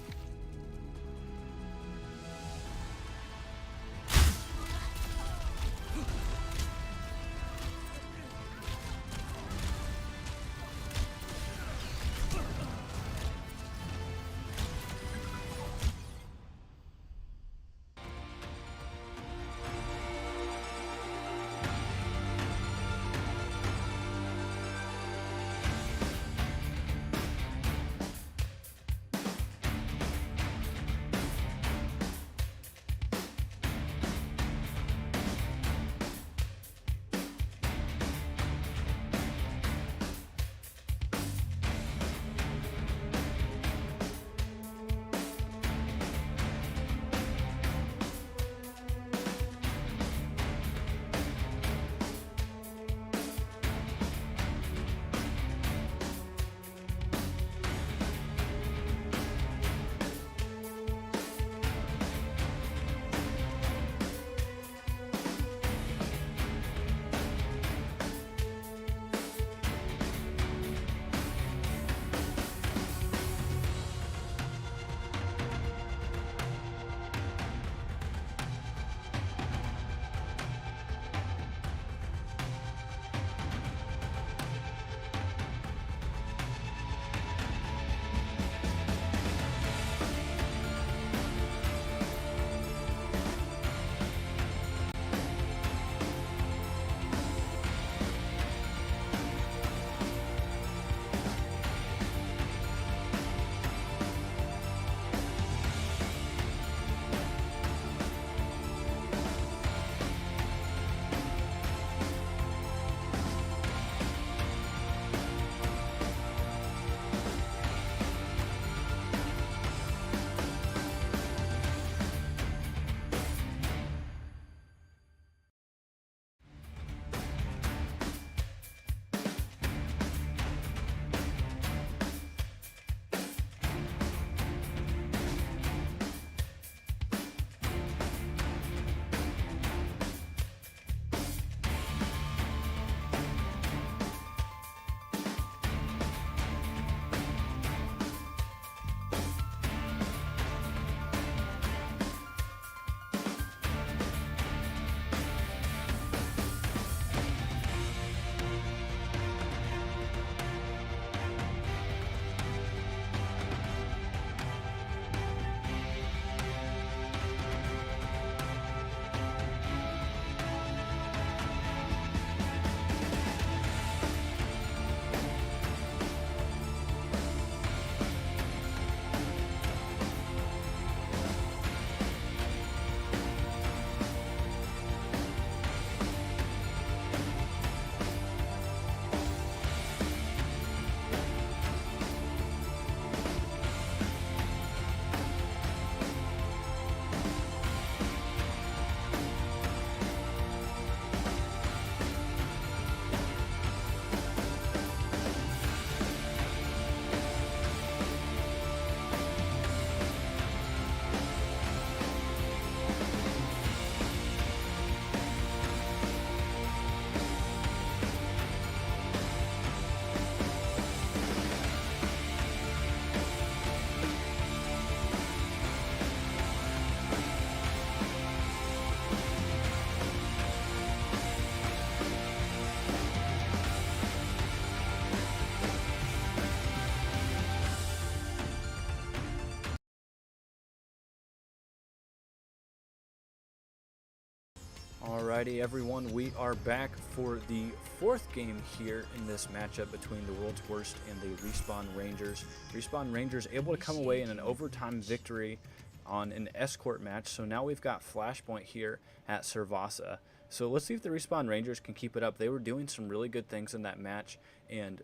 S2: Alrighty everyone, we are back for the fourth game here in this matchup between the World's Worst and the Respawn Rangers. Respawn Rangers able to come away in an overtime victory on an escort match, so now we've got Flashpoint here at Servasa. So let's see if the Respawn Rangers can keep it up. They were doing some really good things in that match, and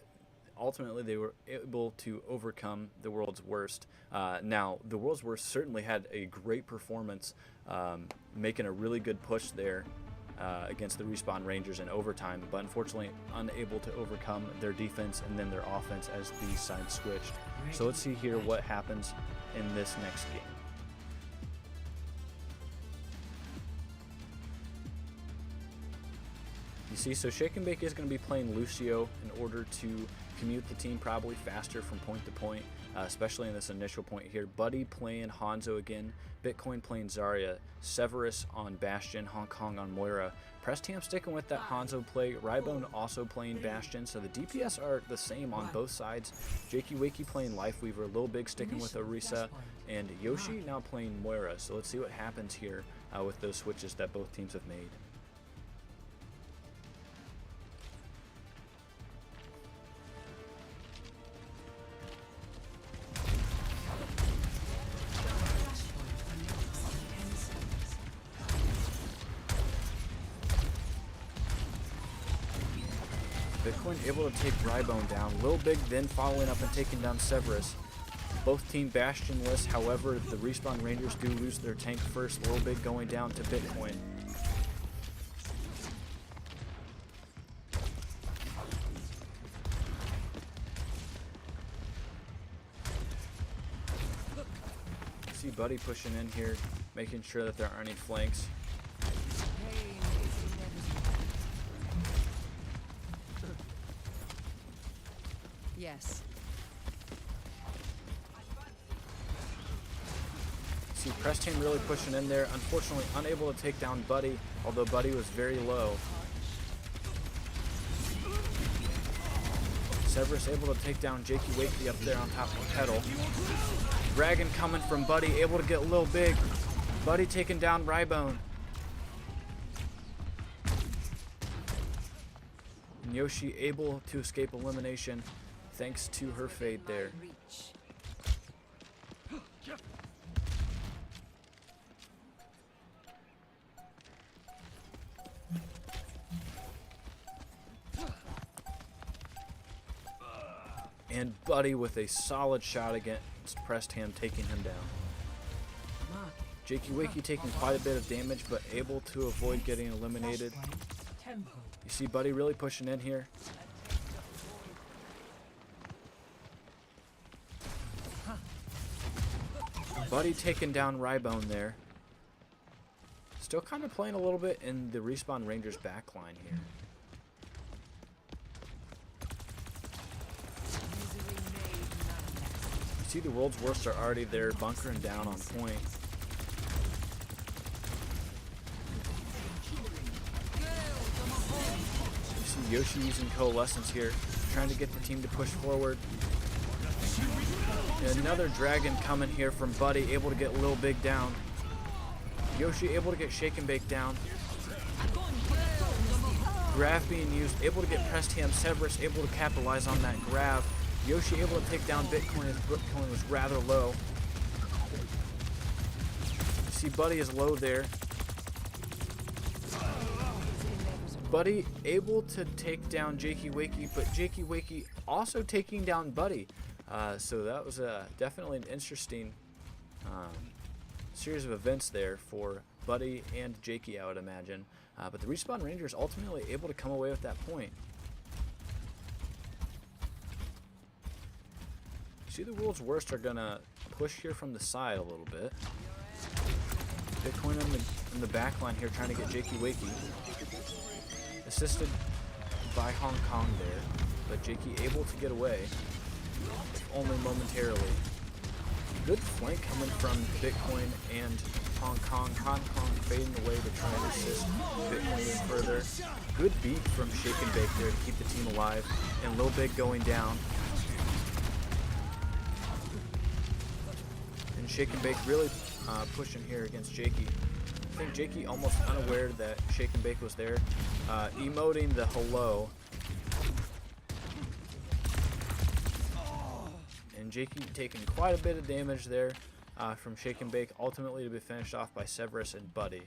S2: ultimately they were able to overcome the World's Worst. Now, the World's Worst certainly had a great performance, making a really good push there against the Respawn Rangers in overtime, but unfortunately unable to overcome their defense and then their offense as these sides switched. So let's see here what happens in this next game. You see, so Shake and Bake is going to be playing Lucio in order to commute the team probably faster from point to point, especially in this initial point here. Buddy playing Hanzo again, Bitcoin playing Zarya, Severus on Bastion, Hong Kong on Moira. Prestam sticking with that Hanzo play, Rybone also playing Bastion, so the DPS are the same on both sides. Jakey Wakey playing Lifeweaver, Lil Big sticking with Orisa, and Yoshi now playing Moira. So let's see what happens here with those switches that both teams have made. Bitcoin able to take Rybone down. Lil Big then following up and taking down Severus. Both team Bastionless, however, the Respawn Rangers do lose their tank first. Lil Big going down to Bitcoin. See Buddy pushing in here, making sure that there aren't any flanks.
S4: Yes.
S2: See Prestam really pushing in there, unfortunately unable to take down Buddy, although Buddy was very low. Severus able to take down Jakey Wakey up there on top of Kettle. Dragon coming from Buddy, able to get Lil Big. Buddy taking down Rybone. And Yoshi able to escape elimination thanks to her fade there. And Buddy with a solid shot against Prestam, taking him down. Jakey Wakey taking quite a bit of damage, but able to avoid getting eliminated. You see Buddy really pushing in here. Buddy taking down Rybone there. Still kind of playing a little bit in the Respawn Rangers backline here. You see the World's Worst are already there, bunkering down on point. You see Yoshi using Coalescence here, trying to get the team to push forward. And another Dragon coming here from Buddy, able to get Lil Big down. Yoshi able to get Shake and Bake down. Grav being used, able to get Prestam. Severus able to capitalize on that grab. Yoshi able to take down Bitcoin as Bitcoin was rather low. You see Buddy is low there. Buddy able to take down Jakey Wakey, but Jakey Wakey also taking down Buddy. So that was definitely an interesting series of events there for Buddy and Jakey, I would imagine. But the Respawn Rangers ultimately able to come away with that point. See, the World's Worst are going to push here from the side a little bit. Bitcoin in the back line here trying to get Jakey Wakey. Assisted by Hong Kong there, but Jakey able to get away, only momentarily. Good flank coming from Bitcoin and Hong Kong. Hong Kong fading away to try and assist Bitcoin even further. Good beat from Shake and Bake there to keep the team alive, and Lil Big going down. And Shake and Bake really pushing here against Jakey. think Jakey almost unaware that Shake and Bake was there, emoting the hello. And Jakey taking quite a bit of damage there from Shake and Bake, ultimately to be finished off by Severus and Buddy.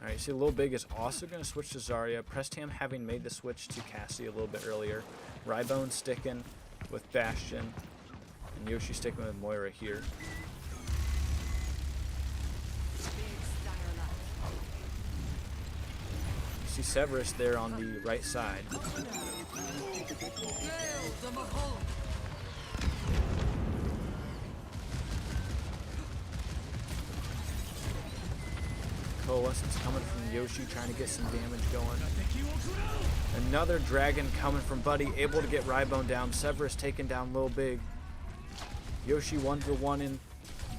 S2: Alright, see Lil Big is also going to switch to Zarya. Prestam having made the switch to Cassie a little bit earlier. Rybone sticking with Bastion. And Yoshi sticking with Moira here. You see Severus there on the right side. Coalescence coming from Yoshi, trying to get some damage going. Another dragon coming from Buddy, able to get Rybone down. Severus taking down Lil Big. Yoshi 1v1 in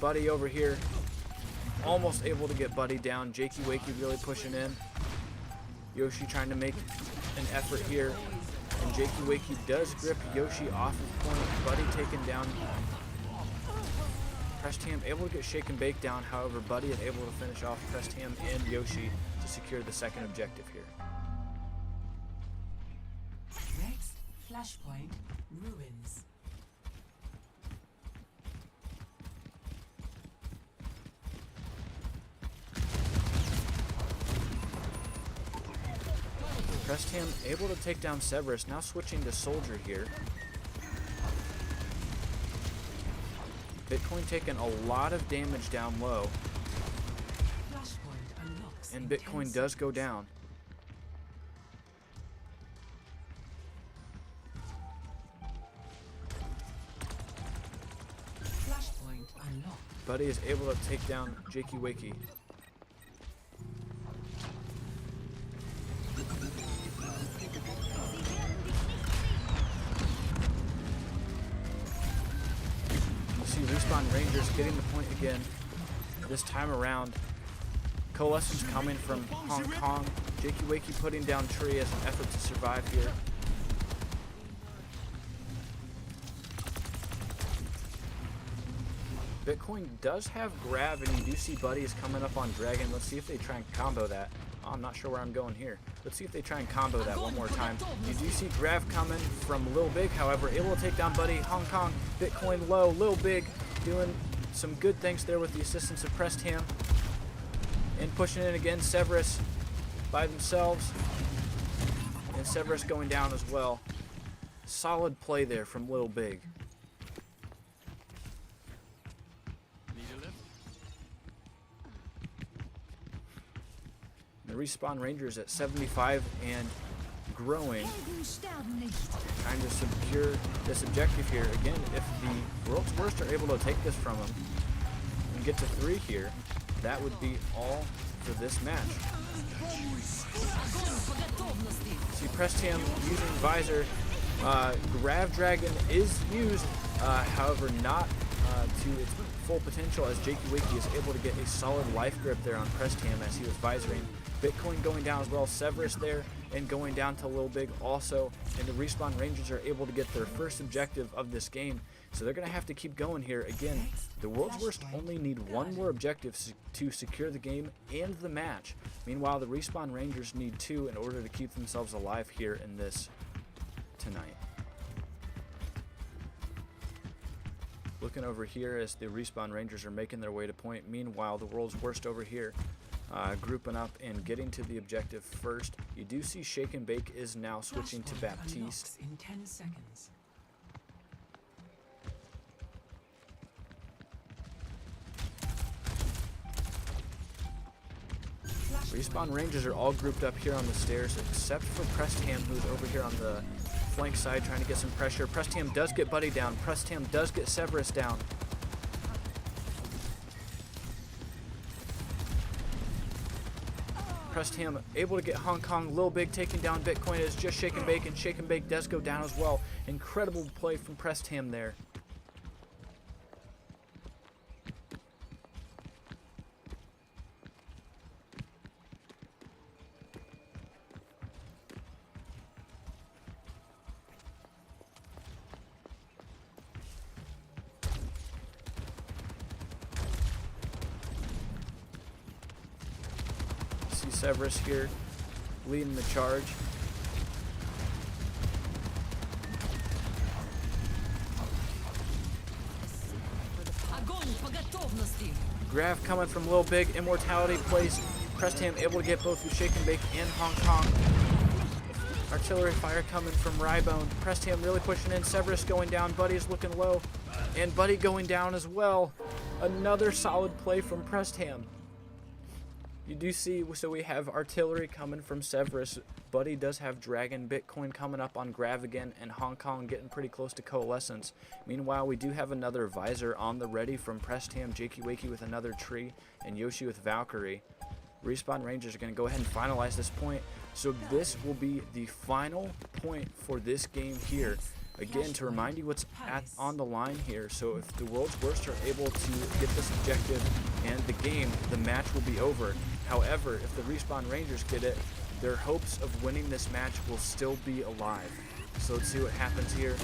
S2: Buddy over here. Almost able to get Buddy down. Jakey Wakey really pushing in. Yoshi trying to make an effort here. And Jakey Wakey does grip Yoshi off of point. Buddy taken down. Prestam able to get Shake and Bake down. However, Buddy is able to finish off Prestam and Yoshi to secure the second objective here.
S3: Next, Flashpoint Ruins.
S2: Prestam able to take down Severus, now switching to Soldier here. Bitcoin taking a lot of damage down low.
S3: Flashpoint unlocks
S2: And
S3: in
S2: Bitcoin
S3: 10
S2: does go
S3: seconds.
S2: down.
S3: Flashpoint unlocked.
S2: Buddy is able to take down Jakey Wakey. Respawn Rangers getting the point again. This time around, Coalescence coming from Hong Kong. Jakey Wakey putting down Tree as an effort to survive here. Bitcoin does have grab, and you do see Buddy is coming up on Dragon. Let's see if they try and combo that. Oh, I'm not sure where I'm going here. Let's see if they try and combo that one more time. You do see grab coming from Lil Big, however, able to take down Buddy. Hong Kong, Bitcoin low, Lil Big doing some good things there with the assistance of Prestam. And pushing in again, Severus by themselves. And Severus going down as well. Solid play there from Lil Big. The Respawn Rangers at 75 and growing. Trying to secure this objective here. Again, if the World's Worst are able to take this from them and get to 3 here, that would be all for this match. See Prestam using Visor. Grav Dragon is used, however not to its full potential, as Jakey Wakey is able to get a solid life grip there on Prestam as he was visoring. Bitcoin going down as well, Severus there, and going down to Lil Big also, and the Respawn Rangers are able to get their first objective of this game, so they're going to have to keep going here. Again, the World's Worst only need one more objective to secure the game and the match. Meanwhile, the Respawn Rangers need 2 in order to keep themselves alive here in this tonight. Looking over here as the Respawn Rangers are making their way to point. Meanwhile, the World's Worst over here grouping up and getting to the objective first. You do see Shake and Bake is now switching to Baptiste.
S3: In 10 seconds.
S2: Respawn Rangers are all grouped up here on the stairs except for Prestam, who's over here on the flank side trying to get some pressure. Prestam does get Buddy down. Prestam does get Severus down. Prestam able to get Hong Kong. Lil Big taking down Bitcoin is just Shake and Bake, and Shake and Bake does go down as well. Incredible play from Prestam there. see Severus here leading the charge.
S1: Огонь по готовности.
S2: Grav coming from Lil Big, Immortality placed. Prestham able to get both the Shake and Bake and Hong Kong. Artillery fire coming from Rybone. Prestham really pushing in. Severus going down. Buddy's looking low. And Buddy going down as well. Another solid play from Prestham. You do see, so we have artillery coming from Severus. Buddy does have Dragon, Bitcoin coming up on Grav again, and Hong Kong getting pretty close to Coalescence. Meanwhile, we do have another Visor on the ready from Prestham, Jakey Wakey with another tree, and Yoshi with Valkyrie. Respawn Rangers are going to go ahead and finalize this point. So this will be the final point for this game here. Again, to remind you what's on the line here. So if the World's Worst are able to get this objective and the match will be over. However, if the Respawn Rangers get it, their hopes of winning this match will still be alive. So let's see what happens here.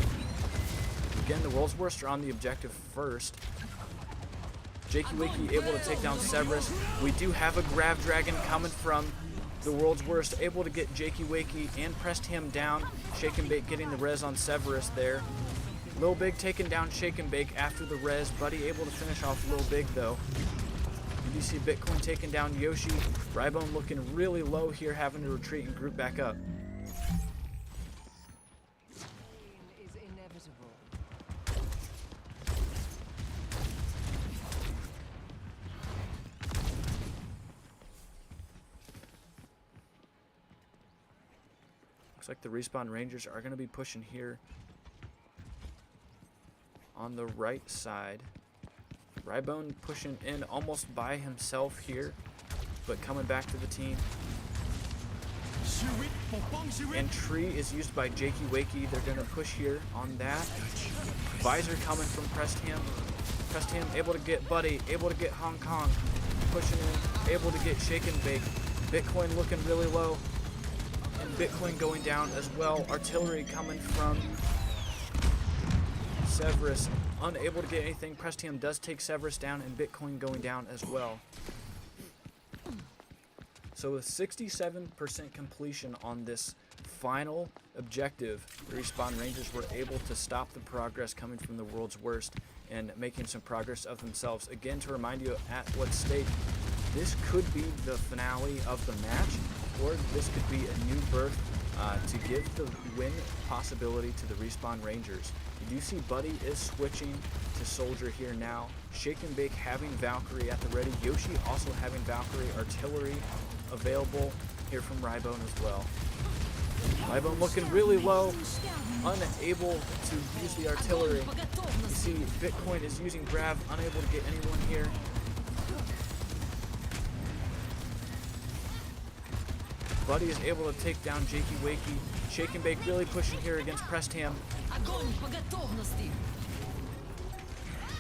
S2: Again, the World's Worst are on the objective first. Jakey Wakey able to take down Severus. We do have a Grav Dragon coming from the World's Worst, able to get Jakey Wakey and pressed him down. Shake and Bake getting the res on Severus there. Lil Big taking down Shake and Bake after the res. Buddy able to finish off Lil Big though. You do see Bitcoin taking down Yoshi. Rybone looking really low here, having to retreat and group back up. Looks like the Respawn Rangers are going to be pushing here on the right side. Rybone pushing in almost by himself here, but coming back to the team. And Tree is used by Jakey Wakey. They're going to push here on that. Visor coming from Prestham. Prestham able to get Buddy, able to get Hong Kong. Pushing in, able to get Shake and Bake. Bitcoin looking really low. And Bitcoin going down as well. Artillery coming from Severus. Unable to get anything. Prestham does take Severus down, and Bitcoin going down as well. So with 67% completion on this final objective, the Respawn Rangers were able to stop the progress coming from the World's Worst and making some progress of themselves. Again, to remind you at what stake, this could be the finale of the match, or this could be a new birth to give the win possibility to the Respawn Rangers. You do see Buddy is switching to Soldier here now. Shake and Bake having Valkyrie at the ready. Yoshi also having Valkyrie artillery available here from Rybone as well. Rybone looking really low, unable to use the artillery. You see Bitcoin is using Grav, unable to get anyone here. Buddy is able to take down Jakey Wakey. Shake and Bake really pushing here against Prestham.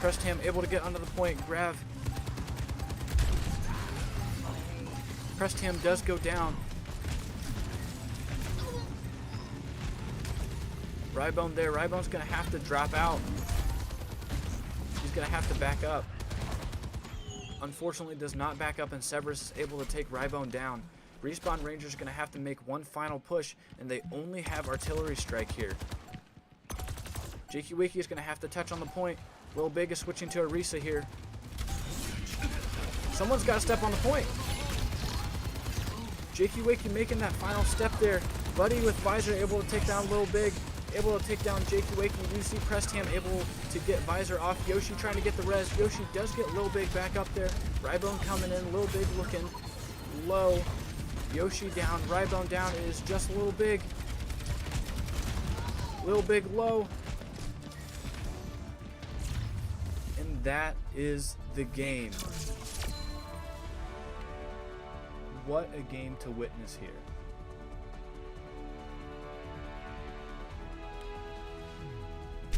S2: Prestham able to get under the point. Grav. Prestham does go down. Rybone there. Rybone's going to have to drop out. He's going to have to back up. Unfortunately, does not back up, and Severus is able to take Rybone down. Respawn Rangers are going to have to make one final push, and they only have artillery strike here. Jakey Wakey is going to have to touch on the point. Lil Big is switching to Arisa here. Someone's got to step on the point. Jakey Wakey making that final step there. Buddy with Visor able to take down Lil Big. Able to take down Jakey Wakey. You see Prestham able to get Visor off. Yoshi trying to get the res. Yoshi does get Lil Big back up there. Rybone coming in. Lil Big looking low. Yoshi down, Rybone down. It is just Lil Big. Lil Big low. And that is the game. What a game to witness here.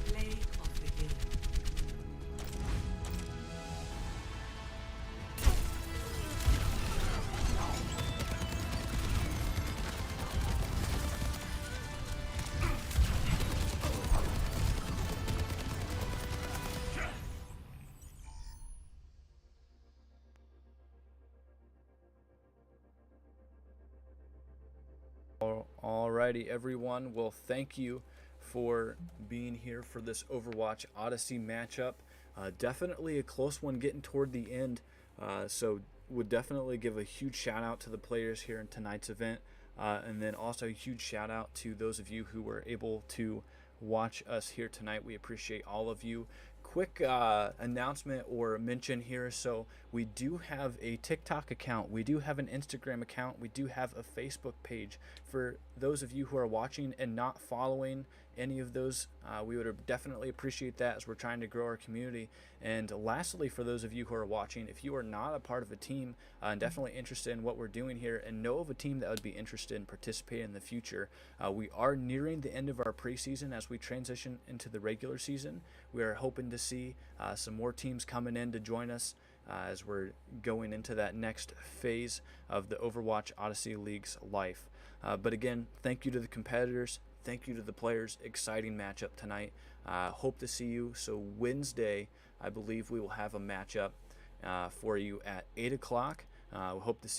S3: Play of the game.
S2: Alrighty, everyone. Well, thank you for being here for this Overwatch Odyssey matchup. Definitely a close one getting toward the end. So would definitely give a huge shout out to the players here in tonight's event. And then also a huge shout out to those of you who were able to watch us here tonight. We appreciate all of you. Quick announcement or mention here. So we do have a TikTok account, we do have an Instagram account, we do have a Facebook page. For those of you who are watching and not following any of those, we would definitely appreciate that as we're trying to grow our community. And lastly, for those of you who are watching, if you are not a part of a team and definitely interested in what we're doing here and know of a team that would be interested in participating in the future, we are nearing the end of our preseason as we transition into the regular season. We are hoping to see some more teams coming in to join us as we're going into that next phase of the Overwatch Odyssey League's life. But again, thank you to the competitors. Thank you to the players. Exciting matchup tonight. Hope to see you. So Wednesday, I believe we will have a matchup for you at 8 o'clock. We hope to see